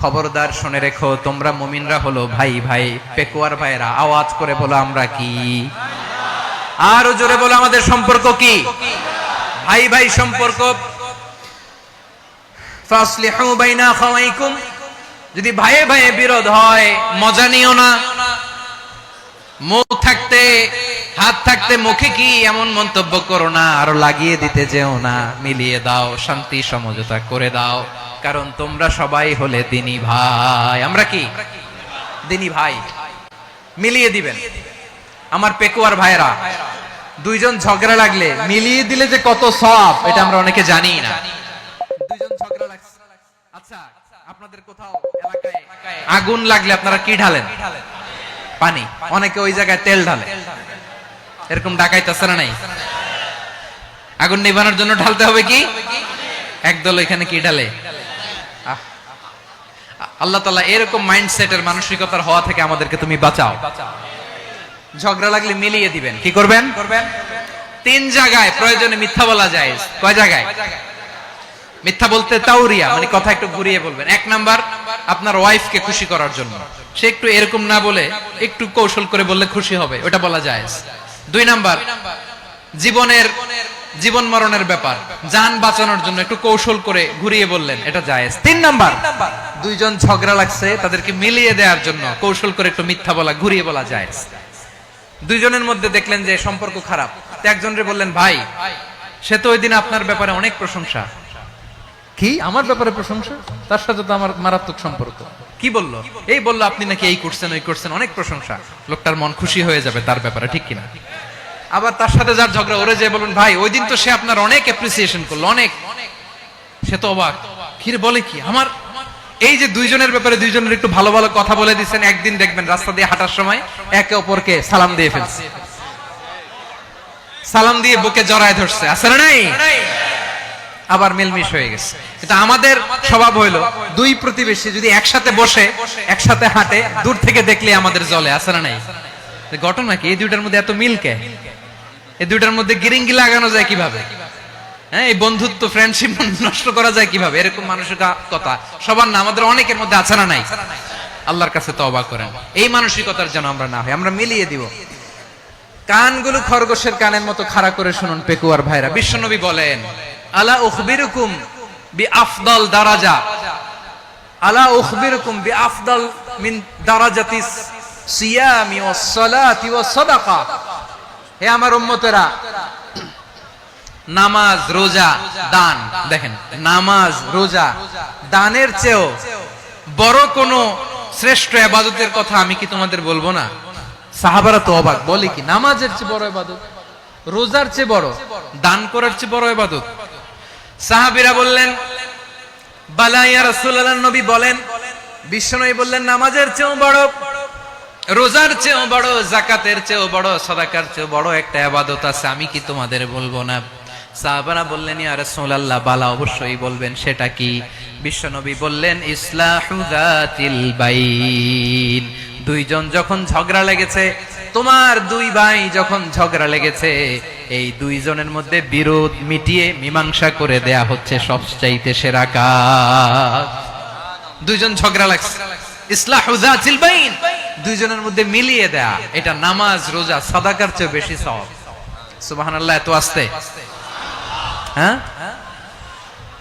খবরদার শুনে রেখো, তোমরা মুমিনরা হলো ভাই ভাই। পেকুয়ার ভাইরা আওয়াজ করে বলো, আমরা কি? আরো জোরে বলো, আমাদের সম্পর্ক কি? ভাই ভাই সম্পর্ক। ফাসলিহু বাইনা আখাওয়াইকুম। যদি ভাইয়ে ভাইয়ে বিরোধ হয়, মজা নিও না। মুখ থাকতে, হাত থাকতে মুখে কি এমন মন্তব্য করো না। আরো লাগিয়ে দিতে যেও না, মিলিয়ে দাও, শান্তি সমঝোতা করে দাও। কারণ তোমরা সবাই হলে দিনী ভাই। আমরা কি? দিনী ভাই। মিলিয়ে দিবেন। আমার পেকুয়ার ভাইরা, দুইজন ঝগড়া লাগলে মিলিয়ে দিলে যে কত সওয়াব এটা আমরা অনেকে জানি না। দুইজন ঝগড়া লাগছে, আচ্ছা আপনাদের কোথাও এলাকায় আগুন লাগলে আপনারা কি ঢালেন? পানি। অনেকে ওই জায়গায় তেল ঢালে, এরকম ডাকাইতেছে না নাই? আগুন নিভানোর জন্য ঢালতে হবে কি? একদল এখানে কি ঢালে? আল্লাহ তাআলা এরকম মাইন্ডসেটের মানসিকতার হওয়া থেকে আমাদেরকে তুমি বাঁচাও। ঝগড়া লাগলে মিলিয়ে দিবেন। কি করবেন? 3 জায়গায় প্রয়োজনে মিথ্যা বলা যায়। কয় জায়গায় মিথ্যা বলতে? তাওরিয়া, মানে কথা একটু ঘুরিয়ে বলবেন। 1 নাম্বার, আপনার ওয়াইফকে খুশি করার জন্য, সে একটু এরকম না বলে একটু কৌশল করে বললে খুশি হবে, ওটা বলা যায়। 2 নাম্বার, জীবন মরণের ব্যাপার, জান বাঁচানোর জন্য একটু কৌশল করে ঘুরিয়ে বললেন, এটা জায়েজ। 3 নাম্বার, দুইজন ঝগড়া লাগছে তাদেরকে মিলিয়ে দেওয়ার জন্য কৌশল করে একটু মিথ্যা বলা, ঘুরিয়ে বলা জায়েজ। দুইজনের মধ্যে দেখলেন যে সম্পর্ক খারাপ, তো একজনরে বললেন, ভাই সে তো ওই দিন আপনার ব্যাপারে অনেক প্রশংসা। কি আমার ব্যাপারে প্রশংসা? তার সাথে তো আমার মারাত্মক সম্পর্ক। কি বললো? এই বললো আপনি নাকি এই করছেন ওই করছেন, অনেক প্রশংসা। লোকটার মন খুশি হয়ে যাবে তার ব্যাপারে, ঠিক কিনা? আবার তার সাথে যার ঝগড়া, ওরে যে বলুন, ভাই ওই দিন তো সে আপনার অনেক অ্যাপ্রিসিয়েশন করলো, অনেক। সে তো অবাক, কি রে বলে কি? আমার এই যে দুইজনের ব্যাপারে দুইজনের একটু ভালো ভালো কথা বলে দিচ্ছেন, একদিন দেখবেন রাস্তা দিয়ে হাঁটার সময় একে অপরকে সালাম দিয়ে ফেলছে, সালাম দিয়ে বুকে জড়ায় ধরছে, আছে না নাই? আবার মিলমিশ হয়ে গেছে। কিন্তু আমাদের স্বভাব হইলো, দুই প্রতিবেশী যদি একসাথে বসে একসাথে হাঁটে, দূর থেকে দেখলে আমাদের জ্বলে, আছে না নাই? ঘটনা কি? এই দুইটার মধ্যে এত মিল কে? এই দুইটার মধ্যে গিরিঙ্গি লাগানো যায় কিভাবে? হ্যাঁ, এই বন্ধুত্ব ফ্রেন্ডশিপ নষ্ট করা যায় কিভাবে? এরকম মানসিকতা সবার না, আমাদের অনেকের মধ্যে আছে না নাই? আল্লাহর কাছে তওবা করেন এই মানসিকতার যেন আমরা না হই, আমরা মিলিয়ে দিব। কানগুলো খরগোশের কানের মতো খাড়া করে শুনুন পেকুয়ার ভাইরা। বিশ্বনবী বলেন, আলা উখবিরুকুম বিআফদাল দারাজা, আলা উখবিরুকুম বিআফদাল মিন দারাজাতিস সিয়ামি ওয়াস সালাতি ওয়াস সাদাকা। হে আমার উম্মতেরা, নামাজ, রোজা, দান, দেখেন নামাজ, রোজা, দানের চেয়েও বড় কোন শ্রেষ্ঠ ইবাদতের কথা আমি কি তোমাদের বলবো না? সাহাবারা তো অবাক, বলে কি নামাজের চেয়ে বড় ইবাদত, রোজার চেয়ে বড়, দান করার চেয়ে বড় ইবাদত? সাহাবীরা বললেন, বালা ইয়া রাসূলুল্লাহ, নবী বলেন, বিশ্বনবী বললেন, নামাজের চেয়েও বড়, রোজার চেয়েও বড়, যাকাতের চেয়েও বড়, সাদাকার চেয়েও বড় একটা ইবাদত আছে, আমি কি তোমাদের বলবো না? সাহাবারা বললেন, ইয়া রাসূলুল্লাহ, বালা অবশ্যই বলবেন, সেটা কি? বিশ্বনবী বললেন, ইসলাহু যাতিল বাইন। দুইজন যখন ঝগড়া লেগেছে, তোমার দুই ভাই যখন ঝগড়া লেগেছে, এই দুইজনের মধ্যে বিরোধ মিটিয়ে মীমাংসা করে দেয়া হচ্ছে সবচাইতে সেরা কাজ। দুইজন ঝগড়া লাগছে, ইসলাহু যাতিল বাইন, দুইজনের মধ্যে মিলিয়ে দেয়া, এটা নামাজ, রোজা, সাদাকার চেয়ে বেশি সওয়াব। সুবহানাল্লাহ, এত আস্তে, হ্যাঁ?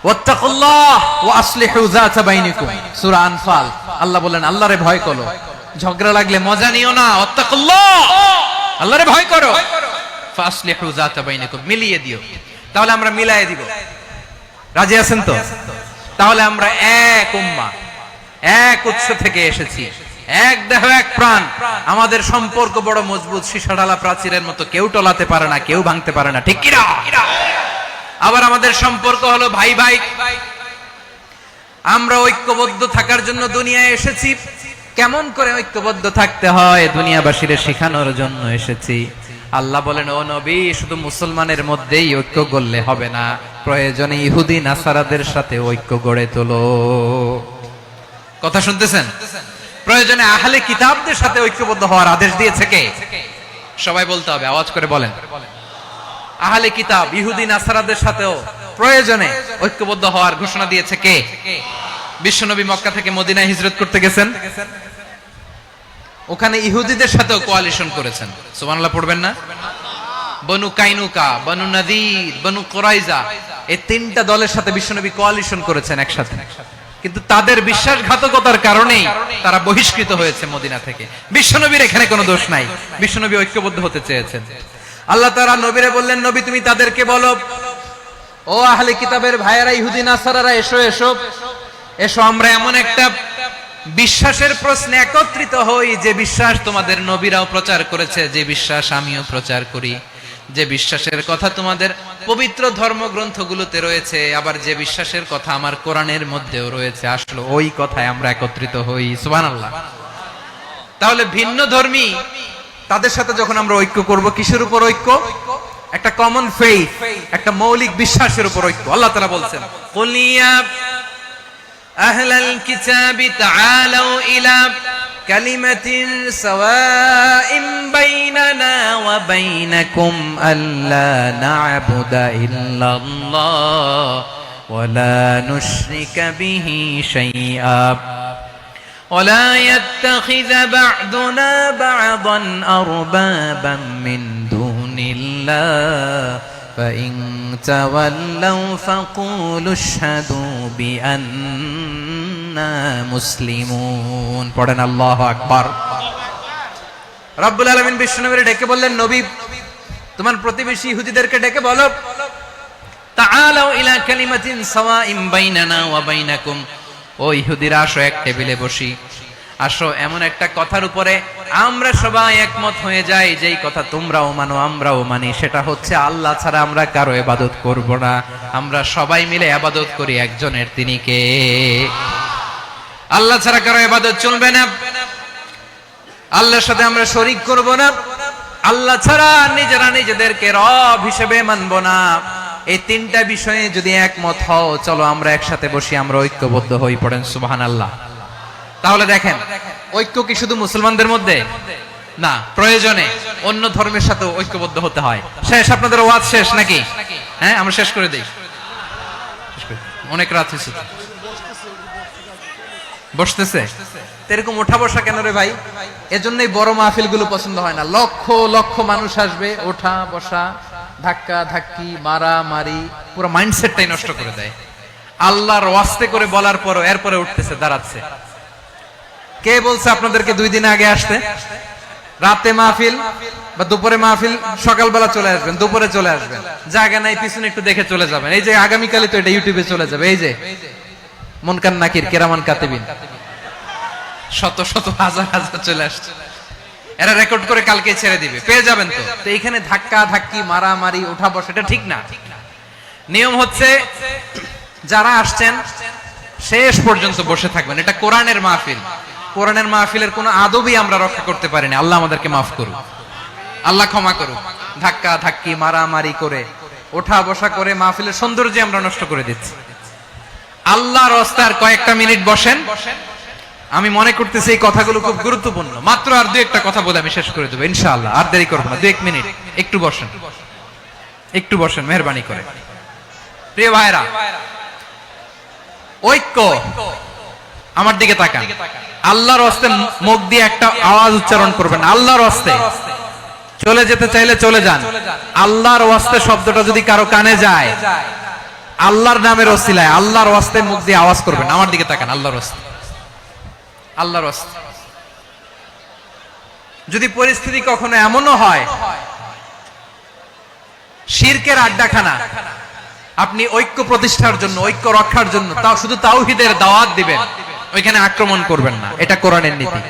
ওয়াত্তাকুল্লাহ ওয়া আসলিহু যাতা বাইনিকুম, সূরা আনফাল। আল্লাহ বলেন, আল্লাহরে ভয় করো, ঝগড়া লাগলে মজা নিও না, ওয়াত্তাকুল্লাহ, আল্লাহরে ভয় করো, ফাসলিহু যাতা বাইনিকুম, মিলিয়ে দিও। তাহলে আমরা মিলায়ে দিব, রাজি আছেন তো? তাহলে আমরা এক উম্মাহ, এক উৎস থেকে এসেছি, এক দেহ এক প্রাণ, আমাদের সম্পর্ক বড় মজবুত, সীসাঢালা প্রাচীরের মতো, কেউ টলাতে পারে না, কেউ ভাঙতে পারে না, ঠিক কিনা? আবার আমাদের সম্পর্ক হলো ভাই ভাই, আমরা ঐক্যবদ্ধ থাকার জন্য দুনিয়ায় এসেছি। কেমন করে ঐক্যবদ্ধ থাকতে হয় দুনিয়াবাসীর শেখানোর জন্য এসেছি। আল্লাহ বলেন, ও নবী, শুধু মুসলমানের মধ্যেই ঐক্য গড়লে হবে না, প্রয়োজনে ইহুদি নাসারাদের সাথে ঐক্য গড়ে তোলো। কথা শুনতেছেন? প্রয়োজনে আহলে কিতাবদের সাথে ঐক্যবদ্ধ হওয়ার আদেশ দিয়েছে কে? সবাই বলতে হবে, আওয়াজ করে বলেন। আহলে কিতাব, ইহুদি নাসারাদের সাথেও প্রয়োজনে ঐক্যবদ্ধ হওয়ার ঘোষণা দিয়েছে কে? বিশ্বনবী মক্কা থেকে মদিনায় হিজরত করতে গেছেন, ওখানে ইহুদিদের সাথেও কোয়ালিশন করেছেন। সুবহানাল্লাহ পড়বেন না? বনু কাইনুকা, বনু নাদির, বনু কুরাইজা, এই 3টা দলের সাথে বিশ্বনবী কোয়ালিশন করেছেন একসাথে। কিন্তু তাদের বিশ্বাসঘাতকতার কারণেই তারা বহিষ্কৃত হয়েছে মদিনা থেকে। বিশ্বনবীর এখানে কোনো দোষ নাই, বিশ্বনবী ঐক্যবদ্ধ হতে চেয়েছেন। আল্লাহ তাআলা নবীরে বললেন, নবী তুমি তাদেরকে বলো, ও আহলে কিতাবের ভাইয়েরা, ইহুদি নাসারারা, এসো এসো এসো, আমরা এমন একটা বিশ্বাসের প্রশ্নে একত্রিত হই, যে বিশ্বাস তোমাদের নবীরাও প্রচার করেছে, যে বিশ্বাস আমিও প্রচার করি, যে বিশ্বাসের কথা তোমাদের পবিত্র ধর্মগ্রন্থগুলোতে রয়েছে, আবার যে বিশ্বাসের কথা আমার কোরআনের মধ্যেও রয়েছে, আসলে ওই কথায় আমরা একত্রিত হই। সুবহানাল্লাহ। তাহলে ভিন্ন ধর্মী তাদের সাথে যখন আমরা ঐক্য করব, কিসের উপর ঐক্য? একটা কমন ফেইথ, একটা মৌলিক বিশ্বাসের উপর ঐক্য। আল্লাহ তাআলা বলছেন, কুল ইয়া আহলাল কিতাবি তাআলাউ ইলা কালিমাতিন সাওয়াইন বাইনানা ওয়া বাইনাকুম আল্লা না'বুদা ইল্লাল্লাহ ওয়া লা নুশরিকা বিহি শাইআ ولا يتخذ بعضنا بعضا أربابا من دون الله فإن تولوا فقولوا اشهدوا بأننا مسلمون পড়েন আল্লাহু আকবার। রব্বুল আলামিন বিশ্বনবীকে ডেকে বললেন, নবী তোমার প্রতিবেশী ইহুদিদেরকে ডেকে বলো, তাআলাউ ইলা কালিমাতিন সাওয়াইন বাইনানা ওয়া বাইনাকুম, ও ইহুদিরা আসো এক টেবিলে বসি, আসো এমন একটা কথার উপরে আমরা সবাই একমত হয়ে যাই, যেই কথা তোমরাও মানো আমরাও মানি, সেটা হচ্ছে আল্লাহ ছাড়া আমরা কারো ইবাদত করব না, আমরা সবাই মিলে ইবাদত করি একজনের, তিনি কে? আল্লাহ ছাড়া কারো ইবাদত চলবে না, আল্লাহর সাথে আমরা শরীক করব না, আল্লাহ ছাড়া নিজেরা নিজেদেরকে রব হিসেবে মানব না। এই তিনটা বিষয়ে যদি একমত হও, চলো আমরা একসাথে বসি, আমরা ঐক্যবদ্ধ হই। পড়েন সুবহানাল্লাহ। তাহলে দেখেন, ঐক্য কি শুধু মুসলমানদের মধ্যে না, প্রয়োজনে অন্য ধর্মের সাথে ঐক্যবদ্ধ হতে হয়। শেষ, আপনাদের ওয়াজ শেষ নাকি? হ্যাঁ, আমরা শেষ করে দিই, অনেক রাত হয়েছে। বসতেছে এরকম ওঠা বসা কেন রে ভাই? এজন্যই বড় মাহফিল গুলো পছন্দ হয় না। লক্ষ লক্ষ মানুষ আসবে, ওঠা বসা, ধাক্কা ধাক্কি, মারা মারি, পুরো মাইন্ডসেটটাই নষ্ট করে দেয়। আল্লাহর ওয়াস্তে করে বলার পরও এরপরে উঠতেছে, দাঁড়াচ্ছে। কে বলছে আপনাদেরকে 2 দিন আগে আসতে? রাতে মাহফিল বা দুপুরে মাহফিল, সকালবেলা চলে আসবেন, দুপুরে চলে আসবেন, জায়গা নাই পিছনে একটু দেখে চলে যাবেন। এই যে আগামীকালই তো এটা ইউটিউবে চলে যাবে, এই যে মুনকার নাকির কিরামান কাতিবিন, শত শত হাজার হাজার চলে আসছে, এরা রেকর্ড করে কালকে ছেড়ে দিবে, পেয়ে যাবেন। তো এইখানে ধাক্কা ধাক্কি, মারামারি, ওঠা বসা, এটা ঠিক না। নিয়ম হচ্ছে যারা আসছেন শেষ পর্যন্ত বসে থাকবেন। এটা কোরআনের মাহফিল, কোরআনের মাহফিলের কোনো আদবই আমরা রক্ষা করতে পারিনি। আল্লাহ আমাদেরকে মাফ করুক, আল্লাহ ক্ষমা করুক। ধাক্কা ধাক্কি, মারামারি করে, ওঠা বসা করে মাহফিলের সৌন্দর্য আমরা নষ্ট করে দিচ্ছি। আল্লাহর রাস্তায় কয়েকটা মিনিট বসেন। আমি মনে করতেছি এই কথাগুলো খুব গুরুত্বপূর্ণ। মাত্র আর 2-1টা কথা বলে আমি শেষ করে দেবো ইনশাআল্লাহ, আর দেরি করবো না। 2-1 মিনিট একটু বসেন, একটু বসেন মেহেরবানি করে। প্রিয় ভাইরা, ঐক্য, আমার দিকে তাকান। আল্লাহর রাস্তায় মুখ দিয়ে একটা আওয়াজ উচ্চারণ করবেন, আল্লাহর রাস্তায়। চলে যেতে চাইলে চলে যান। আল্লাহর রাস্তায় শব্দটা যদি কারো কানে যায়, আল্লাহর নামের ওসিলায় আল্লাহর রাস্তায় মুখ দিয়ে আওয়াজ করবেন। আমার দিকে তাকান, আল্লাহর রাস্তায়, আল্লাহর রাস্তায়। যদি পরিস্থিতি কখনো এমনও হয় শিরকের আড্ডাখানা, আপনি ঐক্য প্রতিষ্ঠার জন্য, ঐক্য রক্ষার জন্য তাও শুধু তাওহীদের দাওয়াত দিবেন, ওইখানে আক্রমণ করবেন না। এটা কোরআনের নীতি।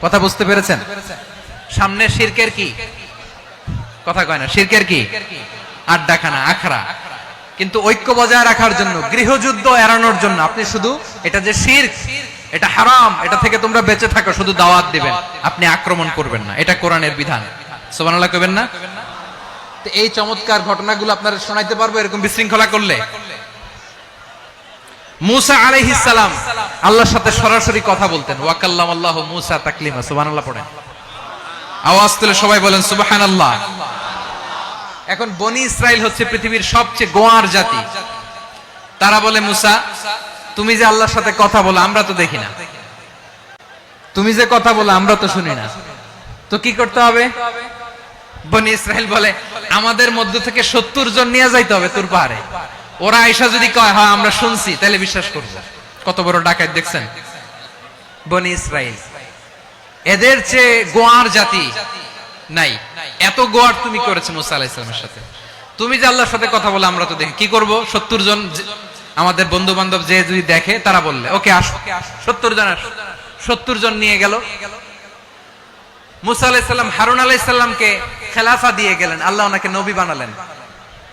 কথা বুঝতে পেরেছেন? সামনে শিরকের কি কথা কয় না, শিরকের কি আড্ডাখানা, আখড়া। কিন্তু ঐক্য বজায় রাখার জন্য, গৃহযুদ্ধ এড়ানোর জন্য আপনি শুধু এটা যে শিরক, এটা হারাম, এটা থেকে তোমরা বেঁচে থাকো, শুধু দাওয়াত দিবেন, আপনি আক্রমণ করবেন না। এটা কোরআনের বিধান। সুবহানাল্লাহ কইবেন না? তো এই চমৎকার ঘটনাগুলো আপনারা শোনাইতে পারবো এরকম বিশৃঙ্খলা করলে। মুসা আলাইহিস সালাম আল্লাহর সাথে সরাসরি কথা বলতেন। ওয়া কাল্লামাল্লাহু মুসা তাকলিমা। সুবহানাল্লাহ পড়েন, আওয়াজ তুলে সবাই বলেন সুবহানাল্লাহ। এখন বনি ইসরাইল হচ্ছে পৃথিবীর সবচেয়ে গোয়ার জাতি। তারা বলে, মুসা তুমি যে আল্লাহর সাথে কথা বলো আমরা তো দেখি না, তুমি যে কথা বলো আমরা তো শুনি না, তো কি করতে হবে? বনি ইসরাইল বলে, আমাদের মধ্য থেকে 70 জন নিয়ে যাইতে হবে তোর পাহাড়ে। ওরা আয়েশা যদি কয় হ্যাঁ আমরা শুনছি, তাহলে বিশ্বাস করব। কত বড় ডাকাত দেখছেন বনি ইসরাইল। এদের চেয়ে গোয়ার জাতি নাই। এত গোয়ার তুমি করেছো মুসা আলাইহিস সালামের সাথে। তুমি যে আল্লাহর সাথে কথা বলে আমরা তো দেখি, কি করব? 70 জন আমাদের বন্ধু বান্ধব যে যদি দেখে, তারা বললে ওকে আসো, 70 জন আসো। 70 জন নিয়ে গেল। মুসা আলাইহিস সালাম হারুন আলাইহিস সালামকে খেলাফা দিয়ে গেলেন, আল্লাহ ওনাকে নবী বানালেন।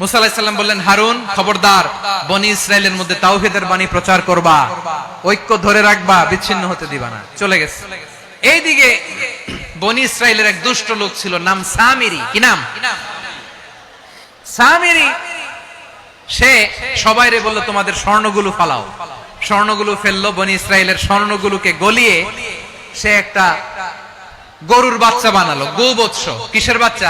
মুসা আলাইহিস সালাম বললেন, হারুন খবরদার, বনি ইসরাইলের মধ্যে তাওহীদের বাণী প্রচার করবা, ঐক্য ধরে রাখবা, বিচ্ছিন্ন হতে দিবা না। চলে গেছে। এইদিকে বনি ইসরাইলের এক দুষ্ট লোক ছিল, নাম সামিরি। কি নাম? সামিরি। সে সবাইরে বলল, তোমাদের স্বর্ণগুলো ফালাও। স্বর্ণগুলো ফেললো, বনি ইসরাইলের স্বর্ণগুলোকে গলিয়ে সে একটা গরুর বাচ্চা বানালো। গোবৎস। কিসের বাচ্চা?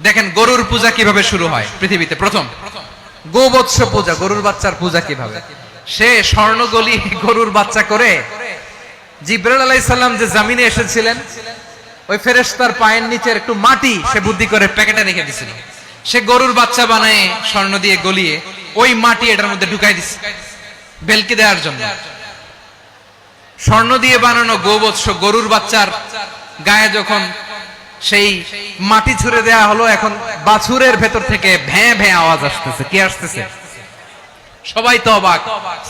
দেখেন গরুর পূজা কিভাবে শুরু হয় পৃথিবীতে প্রথম, গোবৎস পূজা, গরুর বাচ্চার পূজা কিভাবে। সে স্বর্ণ গলি গরুর বাচ্চা করে জিবরাইল আলাইহিস সালাম যে জমিনে এসেছিলেন, ওই ফেরেশতার পায়ের নিচের একটু মাটি সে বুদ্ধি করে প্যাকেটে রেখে দিছিল। সে গরুর বাচ্চা বানায় স্বর্ণ দিয়ে গলিয়ে ওই মাটি এটার মধ্যে ঢুকাই দিছে বেলকি দেওয়ার জন্য। স্বর্ণ দিয়ে বানানো গোবৎস গরুর বাচ্চার গায়ে যখন সেই মাটি ছুঁড়ে দেয়া হলো, এখন বাছুরের ভেতর থেকে ভ্যাঁ ভ্যাঁ আওয়াজ আসতেছে। কি আসতেছে? সবাই তো অবাক।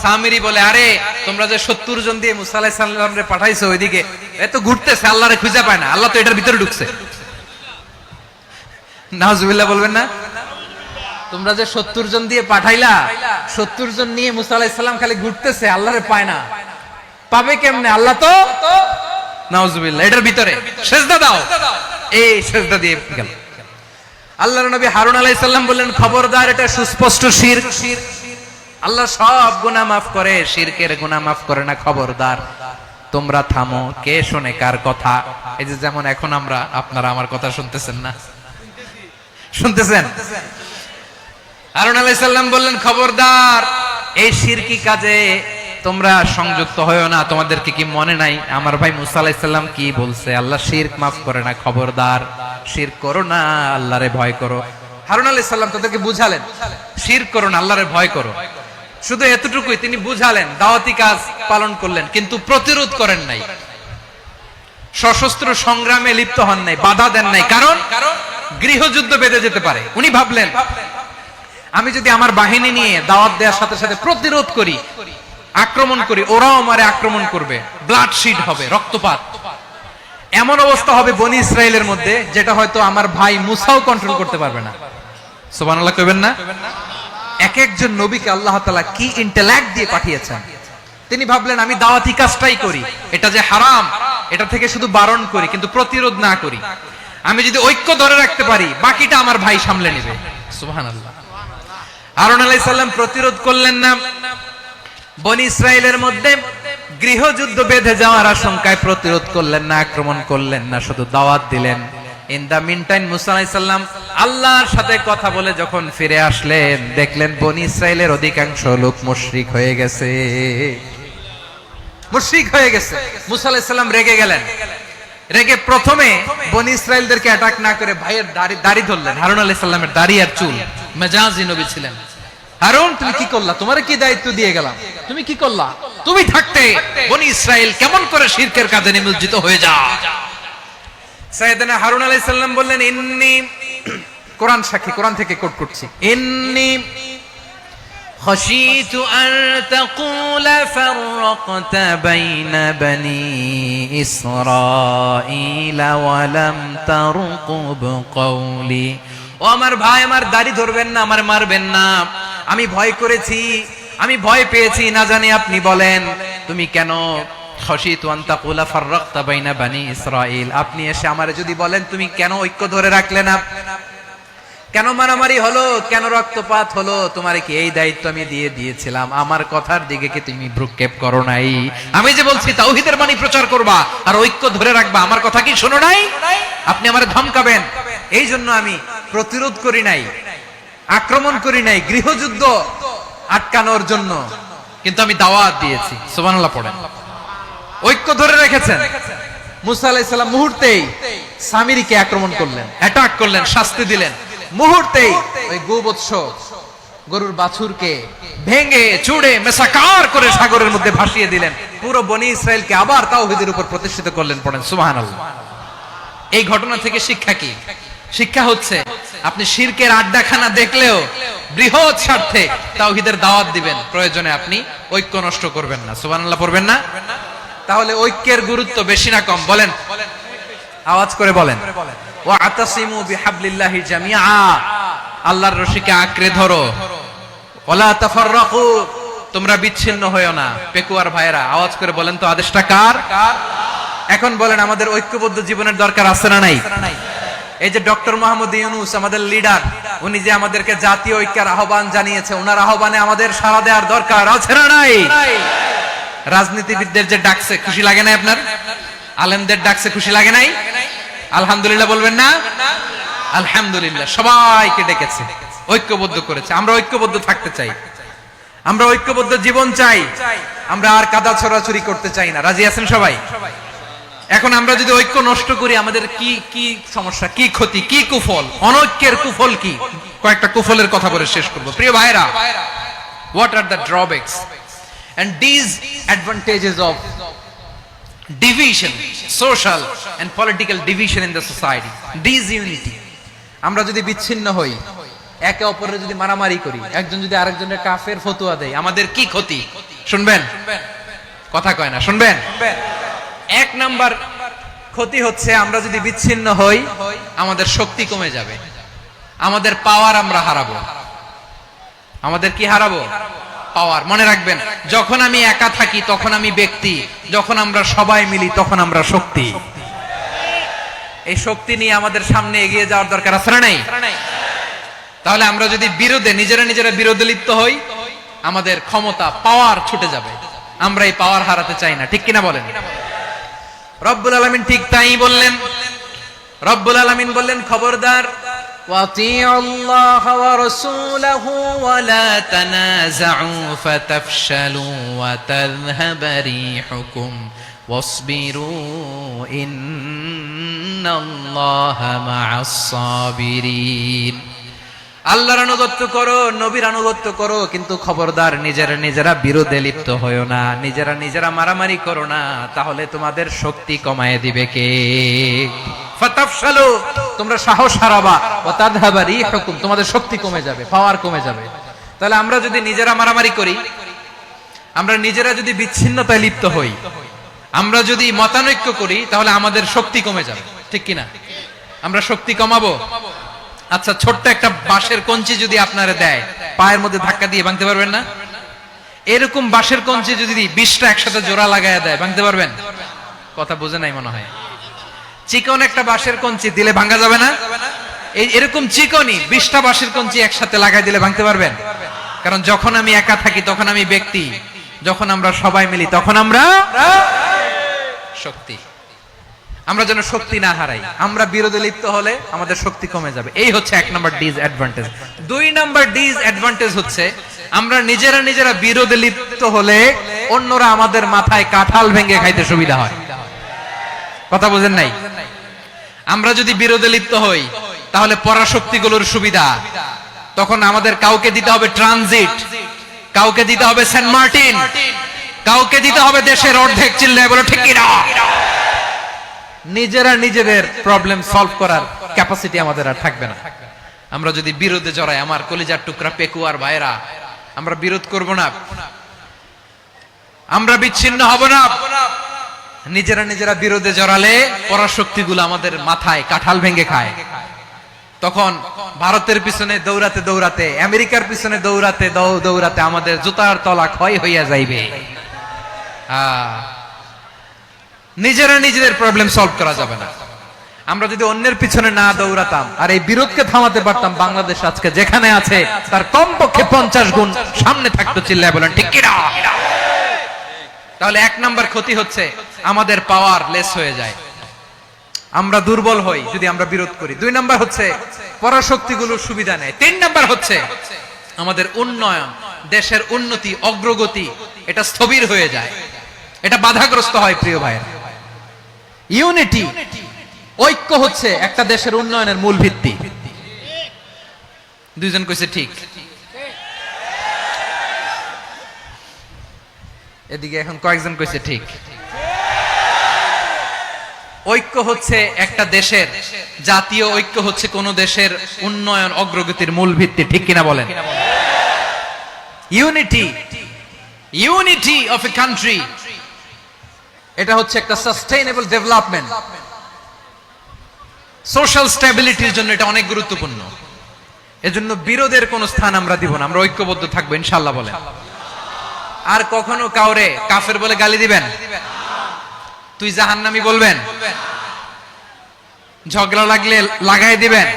সামিরি বলে, আরে তোমরা যে 70 জন দিয়ে মুসা আলাইহিস সালামরে পাঠাইছো, ওইদিকে এত ঘুরতেছে, আল্লাহরে খুঁজে পায় না, আল্লাহ তো এটার ভিতরে ঢুকছে। নাউজুবিল্লাহ বলবেন না? তোমরা যে 70 জন দিয়ে পাঠাইলা, 70 জন নিয়ে মুসা আলাইহিস সালাম খালি ঘুরতেছে, আল্লাহরে পায় না। পাবে কেমনে? আল্লাহ তো নাউজুবিল্লাহ এটার ভিতরে। সেজদা দাও। এই সেজদা দিয়ে গেল। আল্লাহর নবী হারুন আলাইহিস সালাম বললেন, খবরদার, এটা সুস্পষ্ট শিরক। আল্লাহ সব গুনাহ মাফ করে, শিরকের গুনাহ মাফ করে না, খবরদার তোমরা থামো। কে শুনে কার কথা? এই যে যেমন এখন আপনারা আমার কথা শুনতেছেন না? শুনতেছেন? হারুন আলাইহিস সালাম বললেন, খবরদার, এই শিরকি কাজে তোমরা সংযুক্ত হয়ো না। তোমাদেরকে কি মনে নাই আমার ভাই মুসা আলাইহিস সালাম কি বলছে? আল্লাহ শিরক মাফ করে না, খবরদার শিরক করো না, আল্লাহরে ভয় করো। হারুন আলাইহিস সালাম তাদেরকে বুঝালেন, শিরক করো না, আল্লাহরে ভয় করো। শুধু এতটুকুই তিনি বুঝালেন, দাওয়াতি কাজ পালন করলেন, কিন্তু প্রতিরোধ করেন নাই, সশস্ত্র সংগ্রামে লিপ্ত হন নাই, বাধা দেন নাই। কারণ গৃহযুদ্ধ বেঁধে যেতে পারে। উনি ভাবলেন, আমি যদি আমার বাহিনী নিয়ে দাওয়াত দেওয়ার সাথে সাথে প্রতিরোধ করি, আক্রমণ করি, ওরাও আমারে আক্রমণ করবে, ব্লাডশিড হবে, রক্তপাত। এমন অবস্থা হবে বনি ইসরাইলের মধ্যে, যেটা হয়তো আমার ভাই মুসাও কন্ট্রোল করতে পারবে না। সুবহানাল্লাহ কইবেন না? এক একজন নবীকে আল্লাহ তাআলা কি ইন্টেলেক্ট দিয়ে পাঠিয়েছেন। তিনি ভাবলেন, আমি দাওয়াতি কাজটাই করি, এটা যে হারাম এটা থেকে শুধু বারণ করি, কিন্তু প্রতিরোধ না করি। আমি যদি ঐক্য ধরে রাখতে পারি, বাকিটা আমার ভাই সামলে নেবে। সুবহানাল্লাহ। হারুন আলাইহিস সালাম প্রতিরোধ করলেন না। বনি ইসরাইলের মধ্যে গৃহযুদ্ধ বেঁধে যাওয়ার আশঙ্কায় প্রতিরোধ করলেন না, আক্রমণ করলেন না, শুধু দাওয়াত দিলেন। ইন দা মিন টাইম মুসা আলাইহিস সালাম আল্লাহর সাথে কথা বলে যখন ফিরে আসলেন, দেখলেন বনি ইসরাইলের অধিকাংশ লোক মুশরিক হয়ে গেছে। মুশরিক হয়ে গেছে। মুসা আলাইহিস সালাম রেগে গেলেন। রেগে প্রথমে বনি ইসরাইলদেরকে অ্যাটাক না করে ভাইয়ের দাড়ি ধরলেন। হারুন আলাইহিস সালামের দাড়ি আর চুল। মেজাজি নবী ছিলেন। হারুন, তুমি কি করলা? তোমারে কি দায়িত্ব দিয়ে গেলাম, তুমি কি করলা? তুমি থাকতে বনি ইসরাইল কেমন করে শিরকের কাজে নিমজ্জিত হয়ে যায়? সাইয়েদনা হারুন আলাইহিস সালাম বললেন, ইন্নী, কোরআন সাক্ষী, কোরআন থেকে কোট করছি, ইন্নী খাশিতু আন তাকুলা ফাররাকতা বাইনা বনি ইসরাঈলা ওয়া লাম তারকুব কওলি। ও আমার ভাই, আমার দাড়ি ধরবেন না, আমার মারবেন না। আমি ভয় করেছি, আমি ভয় পেয়েছি, না জানি আপনি বলেন তুমি কেন খাশিতু আন তাকুলা ফাররাকতা বাইনা বনি ইসরাঈল, আপনি এসে আমারে যদি বলেন তুমি কেন ঐক্য ধরে রাখলে না, কেন মারামারি হলো, কেন রক্তপাত হলো, তোমারে কি এই দায়িত্ব আমি দিয়ে দিয়েছিলাম? আমার কথার দিকে কি তুমি ভ্রুক্ষেপ করো নাই? আমি যে বলছি তাওহীদের বাণী প্রচার করবা আর ঐক্য ধরে রাখবা, আমার কথা কি শোনো নাই? আপনি আমারে ধমকাবেন, এই জন্য আমি প্রতিরোধ করি নাই, আক্রমণ করি নাই, গৃহযুদ্ধ আটকানোর জন্য কিন্তু আমি দাওয়াত দিয়েছি। সুবহানাল্লাহ পড়েন। ঐক্য ধরে রেখেছেন। মুসা আলাইহিস সালাম মুহূর্তেই সামিরীকে আক্রমণ করলেন, অ্যাটাক করলেন, শাস্তি দিলেন। মুহূর্তেই ওই গোবৎস গরুর বাছুরকে ভেঙে চুড়ে মেসাকার করে সাগরের মধ্যে ভাসিয়ে দিলেন। পুরো বনি ইসরাইলকে আবার তাওহীদের উপর প্রতিষ্ঠিত করলেন। পড়েন সুবহানাল্লাহ। এই ঘটনা থেকে শিক্ষা কি? শিক্ষা হচ্ছে, আপনি শিরকের আড্ডাখানা দেখলেও বৃহৎ স্বার্থে তাওহীদের দাওয়াত দিবেন, প্রয়োজনে আপনি ঐক্য নষ্ট করবেন না। সুবহানাল্লাহ পড়বেন না? তাহলে ঐক্যের গুরুত্ব বেশি না কম বলেন? আওয়াজ করে বলেন। ওয়াতাসিমু বিহাবলিল্লাহি জামিআ, আল্লাহর রশিকে আঁকড়ে ধরো। ওয়ালা তাফাররাকু, তোমরা বিচ্ছিন্ন হয়ো না। পেকুয়ার ভাইরা আওয়াজ করে বলেন তো আদেশটা কার? এখন বলেন আমাদের ঐক্যবদ্ধ জীবনের দরকার আছে না নাই? এই যে ডক্টর মোহাম্মদ ইউনূস আমাদের লিডার, উনি যে আমাদেরকে জাতীয় ঐক্যের আহ্বান জানিয়েছে, ওনার আহ্বানে আমাদের সাড়া দেওয়ার দরকার আছে না নাই? রাজনীতিবিদদের যে ডাকছে খুশি লাগে না আপনার? আলেমদের ডাকছে খুশি লাগে নাই? আলহামদুলিল্লাহ বলবেন না? আলহামদুলিল্লাহ, সবাইকে ডেকেছে, ঐক্যবদ্ধ করেছে। আমরা ঐক্যবদ্ধ থাকতে চাই, আমরা ঐক্যবদ্ধ জীবন চাই, আমরা আর কাদা ছড়াছড়ি করতে চাই না। রাজি আছেন সবাই? এখন আমরা যদি ঐক্য নষ্ট করি আমাদের কি কি সমস্যা, কি ক্ষতি, কি কুফল? অনৈক্যের কুফল কি? কয়েকটা কুফলের কথা বলে শেষ করব। প্রিয় ভাইরা, what are the drawbacks and disadvantages of division, social and political division in the society? Disunity, আমরা যদি বিচ্ছিন্ন হই, একে অপরের যদি মারামারি করি, একজন যদি আরেকজনের কাফের ফতোয়া দেয়, আমাদের কি ক্ষতি? শুনবেন? কথা কয় না, শুনবেন? এক নাম্বার ক্ষতি হচ্ছে আমরা যদি বিচ্ছিন্ন হই আমাদের শক্তি কমে যাবে, আমাদের পাওয়ার আমরা হারাবো। আমাদের কি হারাবো? পাওয়ার। মনে রাখবেন, যখন আমি একা থাকি তখন আমি ব্যক্তি, যখন আমরা সবাই মিলি তখন আমরা শক্তি। এই শক্তি নিয়ে আমাদের সামনে এগিয়ে যাওয়ার দরকার আছে না নাই? তাহলে আমরা যদি বিরোধে নিজেরা বিরোধে লিপ্ত হই আমাদের ক্ষমতা, পাওয়ার ছুটে যাবে। আমরা এই পাওয়ার হারাতে চাই না, ঠিক কিনা বলেন? রব্বুল আলামিন ঠিক তাই বললেন। রব্বুল আলামিন বললেন, খবরদার, ওয়াতিউল্লাহ ওয়া রাসূলাহু ওয়া লা তানাযাউ ফাতাফশালু ওয়া তাযহাবা রিহুকুম ওয়াসবিরু ইন্নাল্লাহা মা'আস সাবিরিন। আল্লাহর আনুগত্য করো, নবীর আনুগত্য করো, কিন্তু খবরদার নিজেরা বিরোধে লিপ্ত হয়ো না, নিজেরা মারামারি করো না, তাহলে তোমাদের শক্তি কমায় দিবে কে? ফাতাফশালু, তোমরা সাহস হারাবা, ওয়া তাযহাবা রিহুকুম, তোমাদের শক্তি কমে যাবে, পাওয়ার কমে যাবে। তাহলে আমরা যদি নিজেরা মারামারি করি, আমরা নিজেরা যদি বিচ্ছিন্নতায় লিপ্ত হই, আমরা যদি মতানৈক্য করি, তাহলে আমাদের শক্তি কমে যাবে, ঠিক কিনা? আমরা শক্তি কমাবো। আচ্ছা, ছোট্ট একটা বাঁশের কঞ্চি যদি আপনারা দেয়, পায়ের মধ্যে ধাক্কা দিয়ে ভাঙতে পারবেন না? এরকম বাঁশের কঞ্চি যদি 20টা একসাথে জোড়া লাগায় দেয়, ভাঙতে পারবেন? কথা বোঝে নাই মনে হয়। চিকন একটা বাঁশের কঞ্চি দিলে ভাঙা যাবে না? এরকম চিকনই 20টা বাঁশের কঞ্চি একসাথে লাগাই দিলে ভাঙতে পারবেন? কারণ যখন আমি একা থাকি তখন আমি ব্যক্তি, যখন আমরা সবাই মিলি তখন আমরা শক্তি। আমরা যেন শক্তি না হারাই, আমরা বিরোধে লিপ্ত হলে আমাদের শক্তি কমে যাবে। এই হচ্ছে এক নাম্বার ডিসঅ্যাডভান্টেজ। 2 নাম্বার ডিসঅ্যাডভান্টেজ হচ্ছে আমরা নিজেরা বিরোধে লিপ্ত হলে অন্যরা আমাদের মাথায় কাঁঠাল ভেঙে খাইতে সুবিধা হয়। কথা বোঝেন নাই? আমরা যদি বিরোধে লিপ্ত হই তাহলে পরাশক্তিগুলোর সুবিধা, তখন আমাদের কাউকে দিতে হবে ট্রানজিট, কাউকে দিতে হবে সেন্ট মার্টিন, কাউকে দিতে হবে দেশের অর্ধেক। চিল্লায় বলো ঠিক কিনা? নিজেদের প্রবলেম সলভ করার ক্যাপাসিটি আমাদের আর থাকবে না। আমরা যদি বিরোধে জড়াই, আমার কলিজার টুকরা পেকুয়ার ভাইরা, আমরা বিরোধ করব না, আমরা বিচ্ছিন্ন হব না। নিজেরা বিরোধে জড়ালে পরাশক্তিগুলো আমাদের মাথায় কাঁঠাল ভেঙে খায়। তখন ভারতের পিছনে দৌড়াতে, আমেরিকার পিছনে দৌড়াতে আমাদের জুতার তলা ক্ষয় হইয়া যাইবে। নিজেদের প্রবলেম সলভ করা যাবে না। আমরা যদি অন্যের পিছনে না দৌড়াতাম আর এই বিরোধকে থামাতে পারতাম, বাংলাদেশ আজকে যেখানে আছে তার কমপক্ষে 50 গুণ সামনে থাকতো। চিল্লায় বলেন ঠিক কিনা? তাহলে 1 নাম্বার ক্ষতি হচ্ছে আমাদের পাওয়ার লেস হয়ে যায়, আমরা দুর্বল হই যদি আমরা বিরোধ করি। 2 নাম্বার হচ্ছে পরাশক্তিগুলোর সুবিধা নেয়। 3 নাম্বার হচ্ছে আমাদের উন্নয়ন, দেশের উন্নতি, অগ্রগতি, এটা স্থবির হয়ে যায়, এটা বাধাগ্রস্ত হয়। প্রিয় ভাইরা, ইউনিটি, ঐক্য হচ্ছে একটা দেশের উন্নয়নের মূল ভিত্তি। 2 জন কইছে ঠিক, এদিকে এখন কয়েকজন কইছে ঠিক। ঐক্য হচ্ছে একটা দেশের, জাতীয় ঐক্য হচ্ছে কোন দেশের উন্নয়ন, অগ্রগতির মূল ভিত্তি, ঠিক কিনা বলেন? ইউনিটি অফ এ কান্ট্রি এটা হচ্ছে একটা সাস্টেইনেবল ডেভেলপমেন্ট, সোশ্যাল স্ট্যাবিলিটির জন্য এটা অনেক গুরুত্বপূর্ণ। এজন্য বিরোধের কোনো স্থান আমরা দিব না, আমরা ঐক্যবদ্ধ থাকবো ইনশাআল্লাহ বলেন। আর কখনো কাউরে কাফের বলে গালি দিবেন, তুই জাহান্নামী বলবেন, ঝগড়া লাগলে লাগাই দিবেন,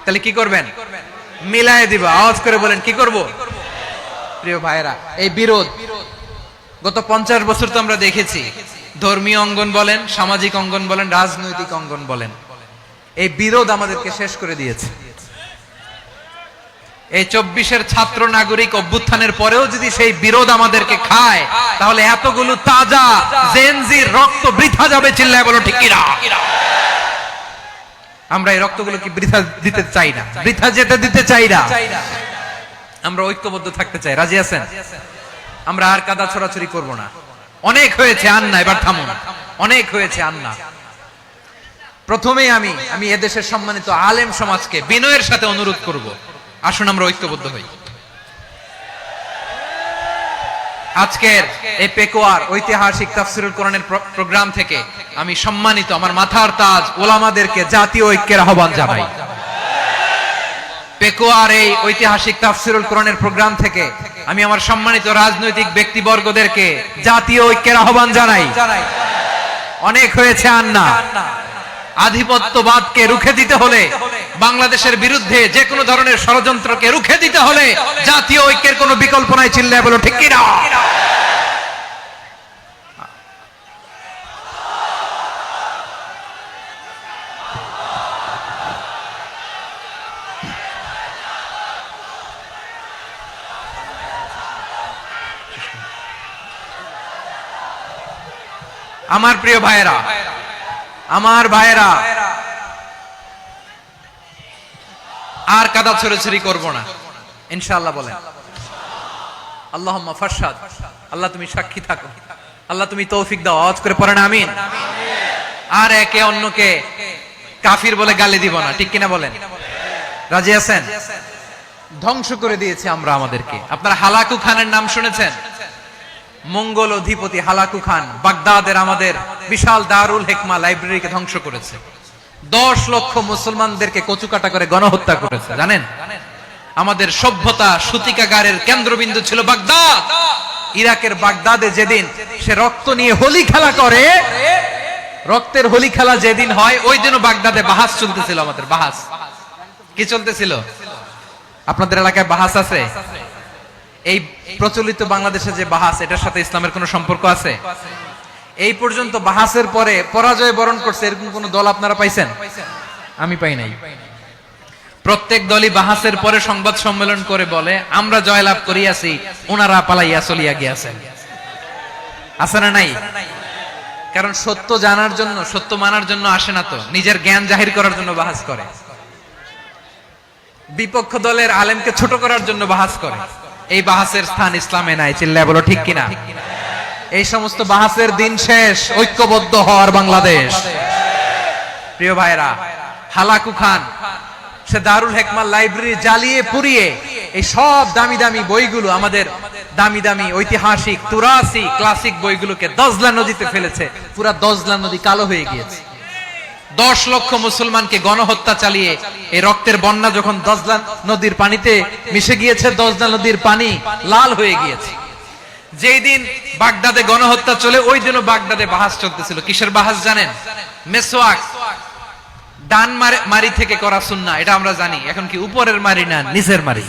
তাহলে কি করবেন? মিলায় দিব। আওয়াজ করে বলেন কি করব? প্রিয় ভাইরা, এই বিরোধ গত 50 বছর তো আমরা দেখেছি, ধর্মীয় অঙ্গন বলেন, সামাজিক অঙ্গন বলেন, রাজনৈতিক অঙ্গন বলেন, এই বিরোধ আমাদেরকে শেষ করে দিয়েছে। এই 24-এর ছাত্র নাগরিক অভ্যুত্থানের পরেও যদি সেই বিরোধ আমাদেরকে খায়, তাহলে এতগুলো তাজা জেনজির রক্ত বৃথা যাবে। চিল্লায় বলো ঠিক কিনা? আমরা এই রক্তগুলো কি বৃথা দিতে চাই না, বৃথা যেতে দিতে চাই না। আমরা ঐক্যবদ্ধ থাকতে চাই। রাজি আছেন? আমরা আর কাদা ছড়াছড়ি করব না। অনেক হয়েছে, আর না, এবার থামুন। অনেক হয়েছে, আর না। প্রথমেই আমি এদেশের সম্মানিত আলেম সমাজকে বিনয়ের সাথে অনুরোধ করব, আসুন আমরা ঐক্যবদ্ধ হই। আজকের এই পেকুয়ার ঐতিহাসিক তাফসীরুল কোরআনের প্রোগ্রাম থেকে আমি সম্মানিত আমার মাথার তাজ ওলামাদেরকে জাতীয় ঐক্যের আহ্বান জানাই। পেকুয়ার এই ঐতিহাসিক তাফসীরুল কোরআনের প্রোগ্রাম থেকে আমি আমার সম্মানিত রাজনৈতিক ব্যক্তিবর্গদেরকে জাতীয় ঐক্যের আহ্বান জানাই। অনেক হয়েছে, আর না। আধিপত্যবাদকে রুখে দিতে হলে, বাংলাদেশের বিরুদ্ধে যে কোনো ধরনের ষড়যন্ত্রকে রুখে দিতে হলে জাতীয় ঐক্যের কোনো বিকল্প নাই। চিল্লায় বলো ঠিক কিনা? আমার প্রিয় ভাইয়েরা, আমার ভাইয়েরা, আর কাদা ছড়াছড়ি করব না ইনশাআল্লাহ বলেন। আল্লাহুম্মা ফারশাদ। আল্লাহ তুমি সাক্ষী থাকো, আল্লাহ তুমি তৌফিক দাও। আওয়াজ করে পড়েন আমিন। আর একে অন্যকে কাফির বলে গালি দিব না, ঠিক কিনা বলেন? রাজি আছেন? ধ্বংস করে দিয়েছে আমরা আমাদেরকে। আপনারা হালাকু খানের নাম শুনেছেন? মঙ্গল অধিপতি হালাকু খান বাগদাদের আমাদের বিশাল দারুল হিকমা লাইব্রেরিকে ধ্বংস করেছে। 10 লক্ষ মুসলমানদেরকে কচুকাটা করে গণহত্যা করেছে। জানেন, আমাদের সভ্যতা সূতিকাগারের কেন্দ্রবিন্দু ছিল বাগদাদ। ইরাকের বাগদাদে যেদিন সে রক্ত নিয়ে হোলি খেলা করে, রক্তের হোলি খেলা যেদিন হয়, ওই দিনও বাগদাদে বাহাস চলতেছিল। আমাদের বাহাস কি চলতেছিল? আপনাদের এলাকায় বাহাস আছে? এই প্রচলিত বাংলাদেশে যে বাহাস, এটার সাথে ইসলামের কোনো সম্পর্ক আছে? এই পর্যন্ত বাহাসের পরে পরাজয় বরণ করছে এরকম কোন দল আপনারা পাইছেন? আমি পাই নাই। প্রত্যেক দলই বাহাসের পরে সংবাদ সম্মেলন করে বলে, আমরা জয়লাভ করিয়াছি, ওনারা পালাইয়া চলিয়া গিয়াছেন। আছে না নাই? কারণ সত্য জানার জন্য, সত্য মানার জন্য আসে না তো, নিজের জ্ঞান জাহির করার জন্য বাহাস করে। বিপক্ষ দলের আলেমকে ছোট করার জন্য বাহাস করে। এই বাহাসের স্থান ইসলামে নাই। চিল্লায় বলো ঠিক কিনা? এই সমস্ত বাহাসের দিন শেষ। ঐক্যবদ্ধ হওয়ার বাংলাদেশ। প্রিয় ভাইরা, হালাকু খান সে দারুল হিকমা লাইব্রেরি জ্বালিয়ে পুড়িয়ে এই সব দামি দামি বইগুলো, আমাদের দামি দামি ঐতিহাসিক তুরাসি ক্লাসিক বইগুলোকে দজলা নদীতে ফেলেছে। পুরা দজলা নদী কালো হয়ে গিয়েছে। 10 লক্ষ মুসলমানকে গণহত্যা চালিয়ে এই রক্তের বন্যা যখন দজলা নদীর পানিতে মিশে গিয়েছে, দজলা নদীর পানি লাল হয়ে গিয়েছে। যেই দিন বাগদাদে গণহত্যা চলে, ওই দিনও বাগদাদে বাহাস চলতেছিল। কিসের বাহাস জানেন? মেসওয়াক, ডান মারি থেকে করা সুন্নাহ, এটা আমরা জানি। এখন কি উপরের মারি না নিচের মারি?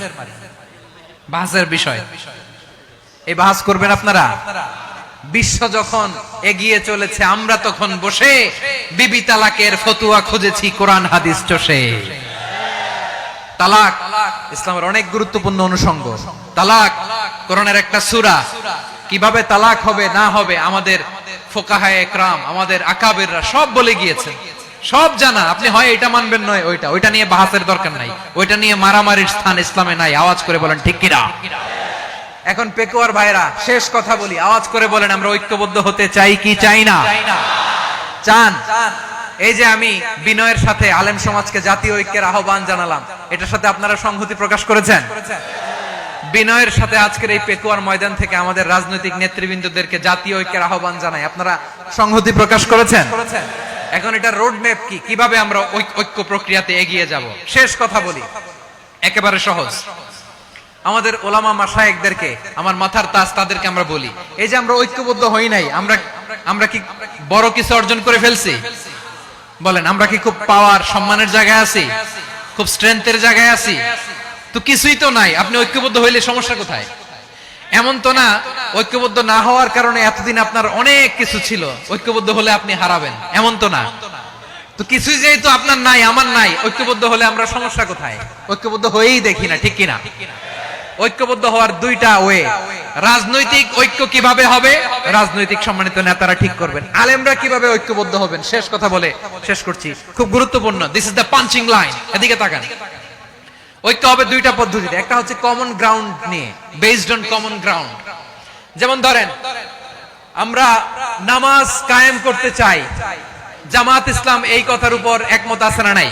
বাহাসের বিষয়। এই বাহাস করবেন আপনারা? বিশ্ব যখন এগিয়ে চলেছে, আমরা তখন বসে বিবি তালাকের ফতুয়া খুঁজেছি কোরআন হাদিস চষে। তালাক ইসলামের অনেক গুরুত্বপূর্ণ অনুষঙ্গ। তালাক কোরআনের একটা সূরা। কিভাবে তালাক হবে না হবে আমাদের ফুকাহায়ে ইকরাম, আমাদের আকাবেররা সব বলে গিয়েছেন, সব জানা। আপনি হয় এটা মানবেন, নয় ওইটা। ওইটা নিয়ে বাহাসের দরকার নাই, ওইটা নিয়ে মারামারির স্থান ইসলামে নাই। আওয়াজ করে বলেন ঠিক কিনা? এখন পেকুয়ার ভাইরা, শেষ কথা বলি, আওয়াজ করে বলেন আমরা ঐক্যবদ্ধ হতে চাই কি চাই না? চান? এই যে আমি বিনয়ের সাথে আলেম সমাজকে জাতীয় ঐক্যের আহ্বান জানালাম, এটার সাথে আপনারা সংহতি প্রকাশ করেছেন? বিনয়ের সাথে আজকের এই পেকুয়ার ময়দান থেকে আমাদের রাজনৈতিক নেতৃবৃন্দদেরকে জাতীয় ঐক্যের আহ্বান জানাই। আপনারা সংহতি প্রকাশ করেছেন। এখন এটা রোড ম্যাপ কি, কিভাবে আমরা ঐক্য প্রক্রিয়াতে এগিয়ে যাব। শেষ কথা বলি, একেবারে সহজ। আমাদের ওলামা মাশায়েখদেরকে, আমার মাথার তাজ, তাদেরকে আমরা বলি, এই যে আমরা ঐক্যবদ্ধ হই নাই, আমরা কি বড় কিছু অর্জন করে ফেলছি? বলেন, আমরা কি খুব পাওয়ার সম্মানের জায়গায় আছি? খুব স্ট্রেংথের জায়গায় আছি? তো কিছুই তো নাই। আপনি ঐক্যবদ্ধ হইলে সমস্যা কোথায়? এমন তো না ঐক্যবদ্ধ না হওয়ার কারণে এতদিন আপনার অনেক কিছু ছিল, ঐক্যবদ্ধ হলে আপনি হারাবেন, এমন তো না। তো কিছুই যেহেতু আপনার নাই, আমার নাই, ঐক্যবদ্ধ হলে আমরা সমস্যা কোথায়? ঐক্যবদ্ধ হয়েই দেখি না, ঠিক কিনা? ঐক্যবদ্ধ হওয়ার দুইটা ওয়ে। রাজনৈতিক ঐক্য কিভাবে হবে, রাজনৈতিক সম্মানিত নেতারা ঠিক করবেন। আলেমরা কিভাবে ঐক্যবদ্ধ হবেন, শেষ কথা বলে শেষ করছি, খুব গুরুত্বপূর্ণ। This is the punching line. এদিকে তাকান। ঐক্য হবে দুইটা পদ্ধতিতে। একটা হচ্ছে কমন গ্রাউন্ড নিয়ে, বেসড অন কমন গ্রাউন্ড। যেমন ধরেন, আমরা নামাজ কায়েম করতে চাই, জামাত ইসলাম এই কথার উপর একমত আছে না নাই?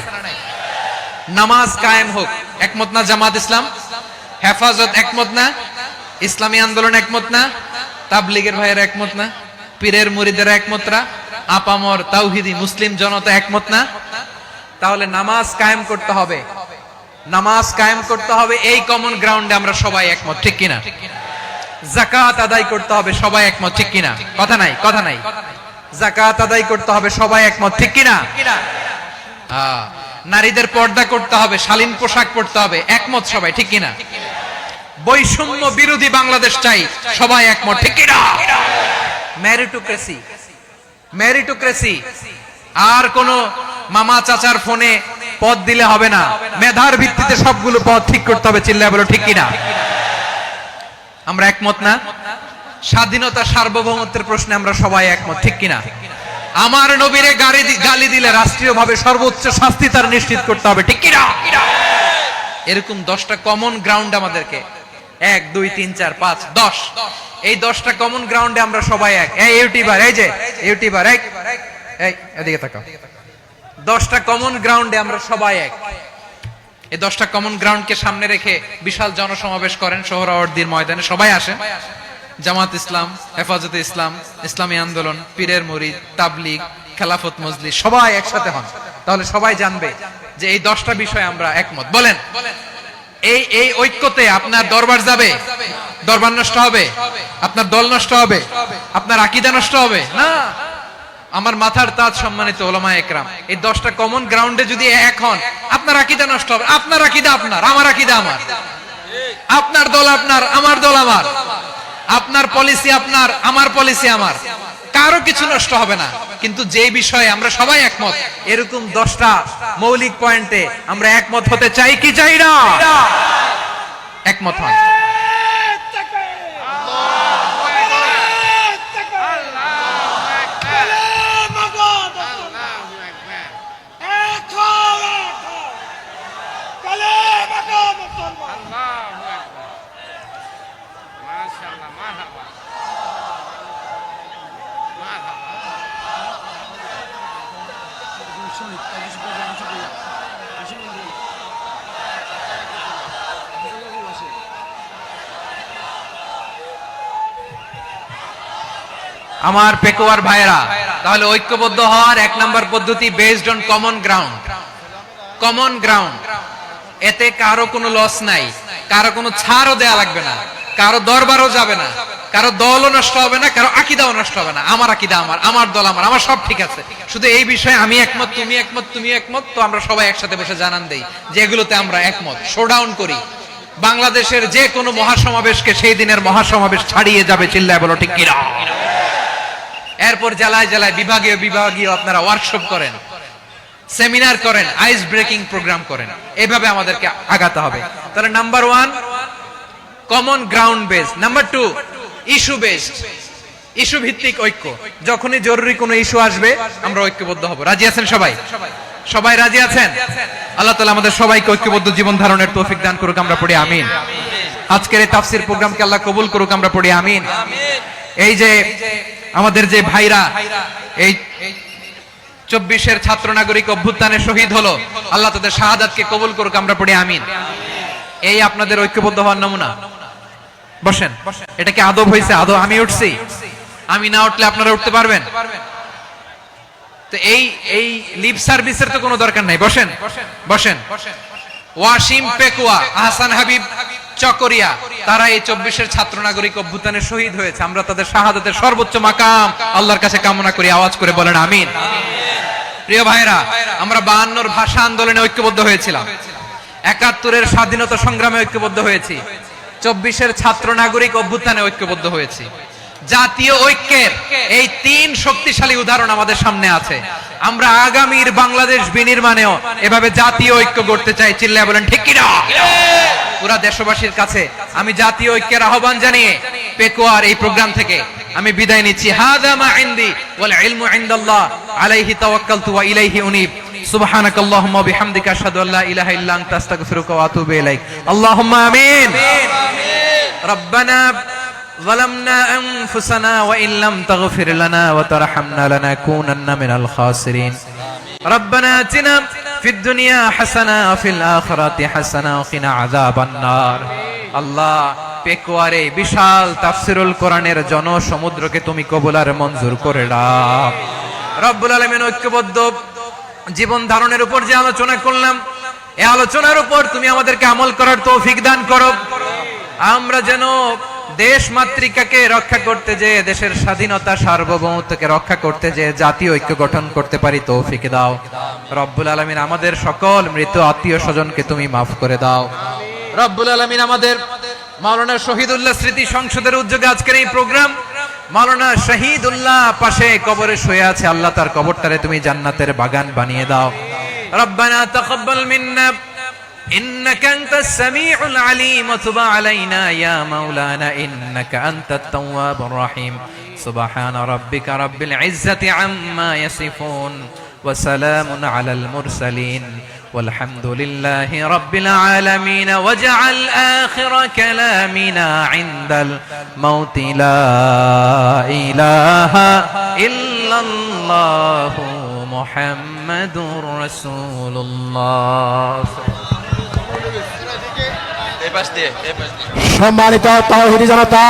নামাজ কায়েম হোক, একমত না জামাত ইসলাম? হেফাজত একমত না? ইসলামী আন্দোলন একমত না? তাবলীগের ভাইয়েরা একমত না? পীরের মুরিদেরা একমত না? আপামর তাওহীদি মুসলিম জনতা একমত না? তাহলে নামাজ কায়েম করতে হবে, নামাজ কায়েম করতে হবে, এই কমন গ্রাউন্ডে আমরা সবাই একমত, ঠিক কিনা? যাকাত আদায় করতে হবে, সবাই একমত, ঠিক কিনা? কথা নাই, কথা নাই। যাকাত আদায় করতে হবে, সবাই একমত, ঠিক কিনা? নারীদের পর্দা করতে হবে, শালীন পোশাক পরতে হবে, একমত সবাই, ঠিক কিনা? বৈষম্য বিরোধী বাংলাদেশ চাই, সবাই একমত, ঠিক কিনা? মেরিটোক্রেসি, মেরিটোক্রেসি, আর কোন মামা চাচার ফোনে পদ দিলে হবে না, মেধার ভিত্তিতে সবগুলো পদ ঠিক করতে হবে, চিল্লায় বলো ঠিক কিনা? আমরা একমত না? স্বাধীনতা সার্বভৌমত্বের প্রশ্নে আমরা সবাই একমত, ঠিক কিনা? আমার নবীরে গালি দিলে রাষ্ট্রীয়ভাবে সর্বোচ্চ শাস্তি তার নিশ্চিত করতে হবে, ঠিক কিনা? এরকম 10টা কমন গ্রাউন্ড আমাদেরকে, 1 2 3 4 5 10, এই 10টা কমন গ্রাউন্ডে আমরা সবাই এক। এই ইউটিউবার, এই যে ইউটিউবার, এই এদিকে তাকাও। 10টা কমন গ্রাউন্ডে আমরা সবাই এক। এই 10টা কমন গ্রাউন্ডকে সামনে রেখে বিশাল জনসমাবেশ করেন সোহরাওয়ার্দীর ময়দানে, সবাই আসেন। জামাত ইসলাম, হেফাজতে ইসলাম, ইসলামী আন্দোলন, পীরের মুরিদ, তাবলীগ, খেলাফত মজলিস, সবাই একসাথে হন। তাহলে সবাই জানবে যে এই 10টা বিষয়ে আমরা একমত। বলেন, এই ঐক্যতে আপনার দরবার যাবে? দরবার নষ্ট হবে? আপনার দল নষ্ট হবে? আপনার আকীদা নষ্ট হবে? না। আমার মাথার তাজ সম্মানিত ওলামায়ে একরাম, এই 10টা কমন গ্রাউন্ডে যদি এক হন, আপনার আকীদা নষ্ট হবে? আপনার আকীদা আপনার, আমার আকীদা আমার, আপনার দল আপনার, আমার দল আমার, আপনার পলিসি আপনার, আমার পলিসি আমার, কারো কিছু নষ্ট হবে না। কিন্তু যে বিষয়ে আমরা সবাই একমত, এরকম 10টা মৌলিক পয়েন্টে আমরা একমত হতে চাই কি চাই না? একমত হন। আমার পেকুয়ার ভাইরা, তাহলে ঐক্যবদ্ধ হওয়ার 1 নম্বর পদ্ধতি based on common ground. Common ground, এতে কারো কোনো লস নাই, কারো কোনো ছাড়ও দেয়া লাগবে না, কারো দরবারও যাবে না, কারো দলও নষ্ট হবে না, কারো আকীদাও নষ্ট হবে না। আমার আকীদা আমার, আমার দল আমার, আমার সব ঠিক আছে। শুধু এই বিষয়ে আমি একমত, তুমি একমত, তুমি একমত, তো আমরা সবাই একসাথে বসে জানান দেই যে এগুলোতে আমরা একমত, শোডাউন করি। বাংলাদেশের যে কোনো মহাসমাবেশকে সেই দিনের মহাসমাবেশ ছাড়িয়ে যাবে, চিল্লায় বলো ঠিক কিনা? এরপর জেলায় জেলায় বিভাগীয় বিভাগীয় আপনারা ওয়ার্কশপ করেন, সেমিনার করেন, আইস ব্রেকিং প্রোগ্রাম করেন। এইভাবে আমাদেরকে আগাতে হবে। তাহলে number 1 common ground base, number 2 issue based, issue ভিত্তিক ঐক্য। যখনই জরুরি কোনো ইস্যু আসবে আমরা ঐক্যবদ্ধ হব। রাজি আছেন সবাই? সবাই রাজি আছেন? আল্লাহ তাআলা আমাদের সবাইকে ঐক্যবদ্ধ জীবন ধারণের তৌফিক দান করুক, আমরা পড়ি আমিন। আজকের এই তাফসীর প্রোগ্রামকে আল্লাহ কবুল করুক, আমরা পড়ি আমিন। এই যে আমাদের যে ভাইরা এই 24-এর ছাত্র নাগরিক অভ্যুত্থানে শহীদ হলো, আল্লাহ তাদের শাহাদাতকে কবুল করুক, আমরা পড়ি আমিন। এই আপনাদের ঐক্যবদ্ধ হওয়ার নমুনা। বসেন। এটা কি আদব হয়েছে? আদব? আমি উঠছি, আমি না উঠলে আপনারা উঠতে পারবেন? তো এই লিপ সার্ভিসের তো কোনো দরকার নাই। বসেন বসেন। ওয়াসিম পেকুয়া, আহসান হাবিব চকরিয়া, তারা এই 24-এর ছাত্র নাগরিক অভ্যুত্থানে শহীদ হয়েছে। আমরা তাদের শাহাদাতের সর্বোচ্চ মাকাম আল্লাহর কাছে কামনা করি। আওয়াজ করে বলেন আমিন। প্রিয় ভাইরা, আমরা 52-র ভাষা আন্দোলনে ঐক্যবদ্ধ হয়েছিলাম, 71-এর স্বাধীনতা সংগ্রামে ঐক্যবদ্ধ হয়েছি, 24-এর ছাত্র নাগরিক অভ্যুত্থানে ঐক্যবদ্ধ হয়েছি। জাতীয় ঐক্যের এই 3 শক্তিশালী উদাহরণ আমাদের সামনে আছে। আমরা আগামীর বাংলাদেশ বিনির্মাণেও এভাবে জাতীয় ঐক্য গড়তে চাই। চিল্লায় বলেন ঠিক কি না? পুরা দেশবাসীর কাছে আমি জাতীয় ঐক্যের আহ্বান জানিয়ে পেকুয়ার এই প্রোগ্রাম থেকে আমি বিদায় নিচ্ছি। হাযা মা ইনদি ওয়াল ইলমু ইনদাল্লাহ আলাইহি তাওয়াক্কালতু ওয়া ইলাইহি উনীব। সুবহানাকাল্লাহুম্মা ওয়া বিহামদিকা আশহাদু আল্লা ইলাহা ইল্লা আনতা আস্তাগফিরুকা ওয়া আতুবু ইলাইক। আল্লাহুম্মা আমিন। রব্বানা ظلمنا أنفسنا وإن لم تغفر لنا وترحمنا لنكونن من الخاسرين. ربنا آتنا في الدنيا حسنة وفي الآخرة حسنة وقنا عذاب النار. আল্লাহ, পেকুয়ারে বিশাল তাফসিরুল কোরআনের জনসমুদ্রকে তুমি কবুল আর মঞ্জুর করে দাও। রব্বুল আলামিন, ঐক্যবদ্ধ জীবন ধারণের উপর যে আলোচনা করলাম, এই আলোচনার উপর তুমি আমাদেরকে আমল করার তৌফিক দান করো। আমরা যেন দেশ মাতৃকাকে রক্ষা করতে যে, দেশের স্বাধীনতা সার্বভৌমত্বকে রক্ষা করতে যে জাতীয় ঐক্য গঠন করতে পারি তৌফিক দাও। রব্বুল আলামিন, আমাদের সকল মৃত আত্মীয় স্বজনকে তুমি মাফ করে দাও। রব্বুল আলামিন, আমাদের মাওলানা শহীদুল্লাহ স্মৃতি সংসদের উদ্যোগে আজকের এই প্রোগ্রাম, মাওলানা শহীদুল্লাহ পাশে কবরে শুয়ে আছে, আল্লাহ তার কবরটারে তুমি জান্নাতের বাগান বানিয়ে দাও। রব্বানা তাকাব্বাল মিন্না إنك أنت السميع العليم وتب علينا يا مولانا إنك أنت التواب الرحيم. سبحان ربك رب العزة عما يصفون وسلام على المرسلين والحمد لله رب العالمين. واجعل آخر كلامنا عند الموت لا إله إلا الله محمد رسول الله. সম্মানিত তাওহীদি জনতা।